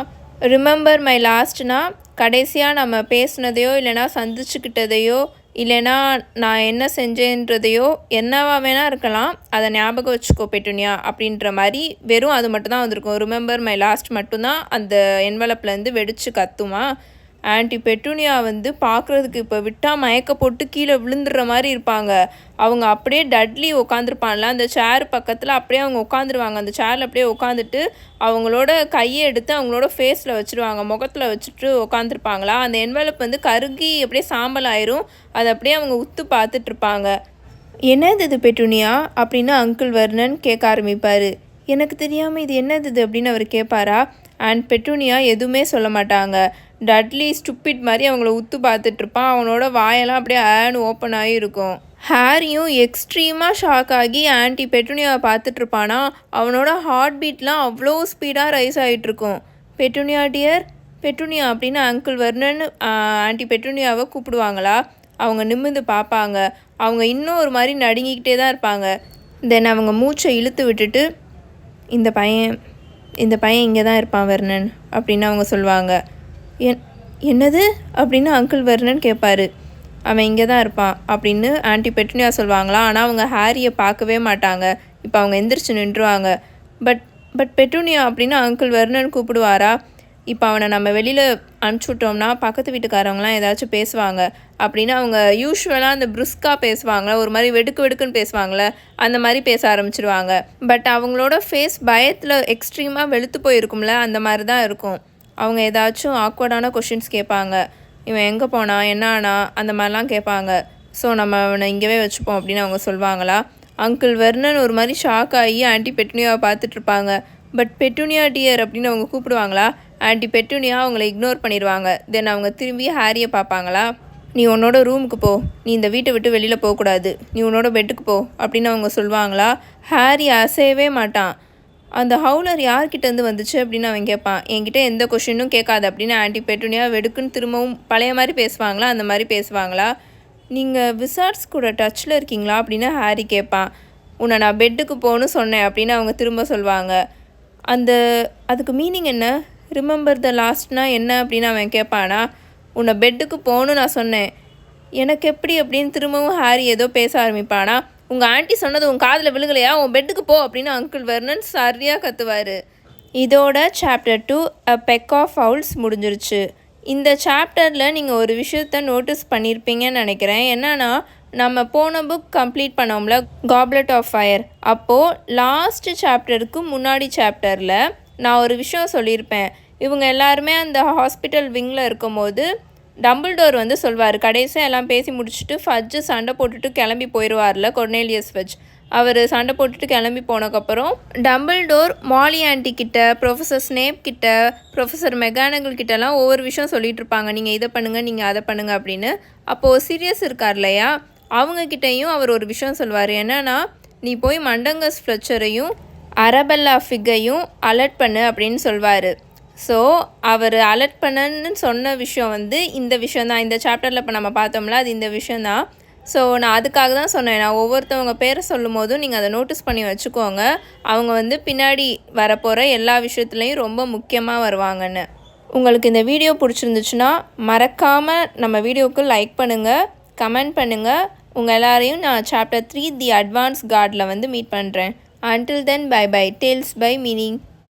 [SPEAKER 1] ரிமெம்பர் மை லாஸ்ட்னா கடைசியாக நம்ம பேசுனதையோ இல்லைனா சந்திச்சுக்கிட்டதையோ இல்லைனா நான் என்ன செஞ்சேன்றதையோ என்னவா வேணால் இருக்கலாம், அதை ஞாபகம் வச்சுக்கோ பெட்டூனியா அப்படின்ற மாதிரி வெறும் அது மட்டும்தான் வந்திருக்கும். ரிமெம்பர் மை லாஸ்ட் மட்டும்தான் அந்த என்வலப்லேருந்து வெடித்து கத்துமா. ஆன்ட்டி பெட்டூனியா பார்க்குறதுக்கு இப்போ விட்டால் மயக்க போட்டு கீழே விழுந்துடுற மாதிரி இருப்பாங்க. அவங்க அப்படியே டட்லி உட்காந்துருப்பான்ல அந்த சேர் பக்கத்தில் அப்படியே அவங்க உட்காந்துருவாங்க. அந்த சேரில் அப்படியே உட்காந்துட்டு அவங்களோட கையை எடுத்து அவங்களோட ஃபேஸில் வச்சுருவாங்க, முகத்தில் வச்சுட்டு உட்காந்துருப்பாங்களா. அந்த என்வலப் கருகி அப்படியே சாம்பல் ஆயிரும். அதை அப்படியே அவங்க உத்து பார்த்துட்ருப்பாங்க. என்னது இது பெட்டூனியா அப்படின்னு அங்கிள் வெர்னன் கேட்க ஆரம்பிப்பார். எனக்கு தெரியாமல் இது என்னது இது அப்படின்னு அவர் கேட்பாரா. அண்ட் பெட்டூனியா எதுவுமே சொல்ல மாட்டாங்க. டட்லி ஸ்டூப்பிட் மாதிரி அவங்கள உத்து பார்த்துட்ருப்பான். அவனோட வாயெல்லாம் அப்படியே ஆன்னு ஓப்பன் ஆகி இருக்கும். ஹாரியும் எக்ஸ்ட்ரீமாக ஷாக் ஆகி ஆன்ட்டி பெட்டுனியாவை பார்த்துட்ருப்பானா. அவனோட ஹார்ட் பீட்லாம் அவ்வளோ ஸ்பீடாக ரைஸ் ஆகிட்டுருக்கும். பெட்டுனியா டியர், பெட்டுனியா அப்படின்னு அங்கிள் வர்ணன் ஆன்ட்டி பெட்டுனியாவை கூப்பிடுவாங்களா. அவங்க நிமிர்ந்து பார்ப்பாங்க. அவங்க இன்னும் ஒரு மாதிரி நடுங்கிக்கிட்டே தான் இருப்பாங்க. தென் அவங்க மூச்சை இழுத்து விட்டுட்டு, இந்த பையன் இங்கே தான் இருப்பான் வர்ணன் அப்படின்னு அவங்க சொல்லுவாங்க. என்னது அப்படின்னு அங்கிள் வர்ணன் கேட்பாரு. அவன் இங்கே தான் இருப்பான் அப்படின்னு ஆன்ட்டி பெட்டுனியா சொல்லுவாங்களா. ஆனால் அவங்க ஹாரியை பார்க்கவே மாட்டாங்க. இப்போ அவங்க எந்திரிச்சு நின்றுவாங்க. பட் பெட்டுனியா அப்படின்னு அங்கிள் வர்ணன் கூப்பிடுவாரா. இப்போ அவனை நம்ம வெளியில் அனுப்பிச்சுட்டோம்னா பக்கத்து வீட்டுக்காரவங்களாம் ஏதாச்சும் பேசுவாங்க அப்படின்னு அவங்க யூஸ்வலாக அந்த பிரிஸ்காக பேசுவாங்களே, ஒரு மாதிரி வெடுக்குன்னு பேசுவாங்களே, அந்த மாதிரி பேச ஆரம்பிச்சிடுவாங்க. பட் அவங்களோட ஃபேஸ் பயத்தில் எக்ஸ்ட்ரீமாக வெளுத்து போயிருக்கும்ல, அந்த மாதிரி தான் இருக்கும். அவங்க ஏதாச்சும் ஆக்வர்டான கொஷின்ஸ் கேட்பாங்க. இவன் எங்கே போனா, என்ன ஆனா, அந்த மாதிரிலாம் கேட்பாங்க. ஸோ நம்ம அவனை இங்கேவே வச்சுப்போம் அப்படின்னு அவங்க சொல்லுவாங்களா. அங்கிள் வர்ணன் ஒரு மாதிரி ஷாக் ஆகி ஆன்ட்டி பெட்டுனியாவை பார்த்துட்ருப்பாங்க. பட் பெட்டுனியா டியர் அப்படின்னு அவங்க கூப்பிடுவாங்களா. ஆன்ட்டி பெட்டுனியா அவங்கள இக்னோர் பண்ணிடுவாங்க. தென் அவங்க திரும்பி ஹாரியை பார்ப்பாங்களா. நீ உன்னோட ரூமுக்கு போ, நீ இந்த வீட்டை விட்டு வெளியில் போகக்கூடாது, நீ உன்னோட பெட்டுக்கு போ அப்படின்னு அவங்க சொல்லுவாங்களா. ஹாரி அசையவே மாட்டான். அந்த ஹவுலர் யார்கிட்டேருந்து வந்துச்சு அப்படின்னு அவன் கேட்பான். என்கிட்ட எந்த கொஷினும் கேட்காது அப்படின்னு ஆன்ட்டி பெட்டுனியா வெடுக்குன்னு திரும்பவும் பழைய மாதிரி பேசுவாங்களா, அந்த மாதிரி பேசுவாங்களா. நீங்கள் விசார்ட்ஸ் கூட டச்சில் இருக்கீங்களா அப்படின்னு ஹாரி கேட்பான். உன்னை நான் பெட்டுக்கு போகணுன்னு சொன்னேன் அப்படின்னு அவங்க திரும்ப சொல்லுவாங்க. அதுக்கு மீனிங் என்ன, ரிமெம்பர் த லாஸ்ட்னா என்ன அப்படின்னு அவன் கேட்பானா. உன்னை பெட்டுக்கு போகணுன்னு நான் சொன்னேன், எனக்கு எப்படி அப்படின்னு திரும்பவும் ஹாரி ஏதோ பேச ஆரம்பிப்பானா. உங்கள் ஆன்ட்டி சொன்னது உன் காதில் விழுகலையா, உன் பெட்டுக்கு போ அப்படின்னு அங்கிள் வர்ணன் சரியாக கத்துவார். இதோட chapter 2 a peck of fowls முடிஞ்சிருச்சு. இந்த சாப்டரில் நீங்கள் ஒரு விஷயத்த நோட்டீஸ் பண்ணியிருப்பீங்கன்னு நினைக்கிறேன். என்னன்னா, நம்ம போன புக் கம்ப்ளீட் பண்ணோம்ல, காப்லெட் ஆஃப் ஃபயர். அப்போது லாஸ்ட் சாப்டருக்கு முன்னாடி சாப்டரில் நான் ஒரு விஷயம் சொல்லியிருப்பேன். இவங்க எல்லாருமே அந்த ஹாஸ்பிட்டல் விங்கில் இருக்கும்போது டம்பிள்டோர் வந்து சொல்வார். கடைசியாக எல்லாம் பேசி முடிச்சுட்டு ஃபட்ஜு சண்டை போட்டுட்டு கிளம்பி போயிடுவார்ல, கொர்னேலியஸ் ஃபட்ஜ். அவர் சண்டை போட்டுட்டு கிளம்பி போனதுக்கப்புறம் டம்பிள்டோர் மாலி ஆன்ட்டி கிட்ட, ப்ரொஃபஸர் ஸ்னேப் கிட்ட, ப்ரொஃபஸர் மெகானகல் கிட்டலாம் ஒவ்வொரு விஷயம் சொல்லிட்டு இருப்பாங்க. நீங்கள் இதை பண்ணுங்கள், நீங்கள் அதை பண்ணுங்கள் அப்படின்னு. அப்போது சீரியஸ் இருக்கார் இல்லையா, அவங்கக்கிட்டையும் அவர் ஒரு விஷயம் சொல்வார். என்னன்னா, நீ போய் மண்டங்கஸ் ஃப்ளெச்சரையும் அரபெல்லா ஃபிக்கையும் அலர்ட் பண்ணு அப்படின்னு சொல்வார். ஸோ அவர் அலர்ட் பண்ணன்னு சொன்ன விஷயம் வந்து இந்த விஷயந்தான். இந்த சாப்டரில் இப்போ நம்ம பார்த்தோம்ல, அது இந்த விஷயந்தான். ஸோ நான் அதுக்காக தான் சொன்னேன். நான் ஒவ்வொருத்தவங்க பேரை சொல்லும் போதும் நீங்கள் அதை நோட்டீஸ் பண்ணி வச்சுக்கோங்க. அவங்க வந்து பின்னாடி வரப்போகிற எல்லா விஷயத்துலையும் ரொம்ப முக்கியமாக வருவாங்கன்னு. உங்களுக்கு இந்த வீடியோ பிடிச்சிருந்துச்சுன்னா மறக்காமல் நம்ம வீடியோவுக்கு லைக் பண்ணுங்கள், கமெண்ட் பண்ணுங்கள். உங்கள் எல்லாரையும் நான் சாப்டர் 3 தி அட்வான்ஸ் கார்டில் வந்து மீட் பண்ணுறேன். Until then, bye bye. Tales by Meaning.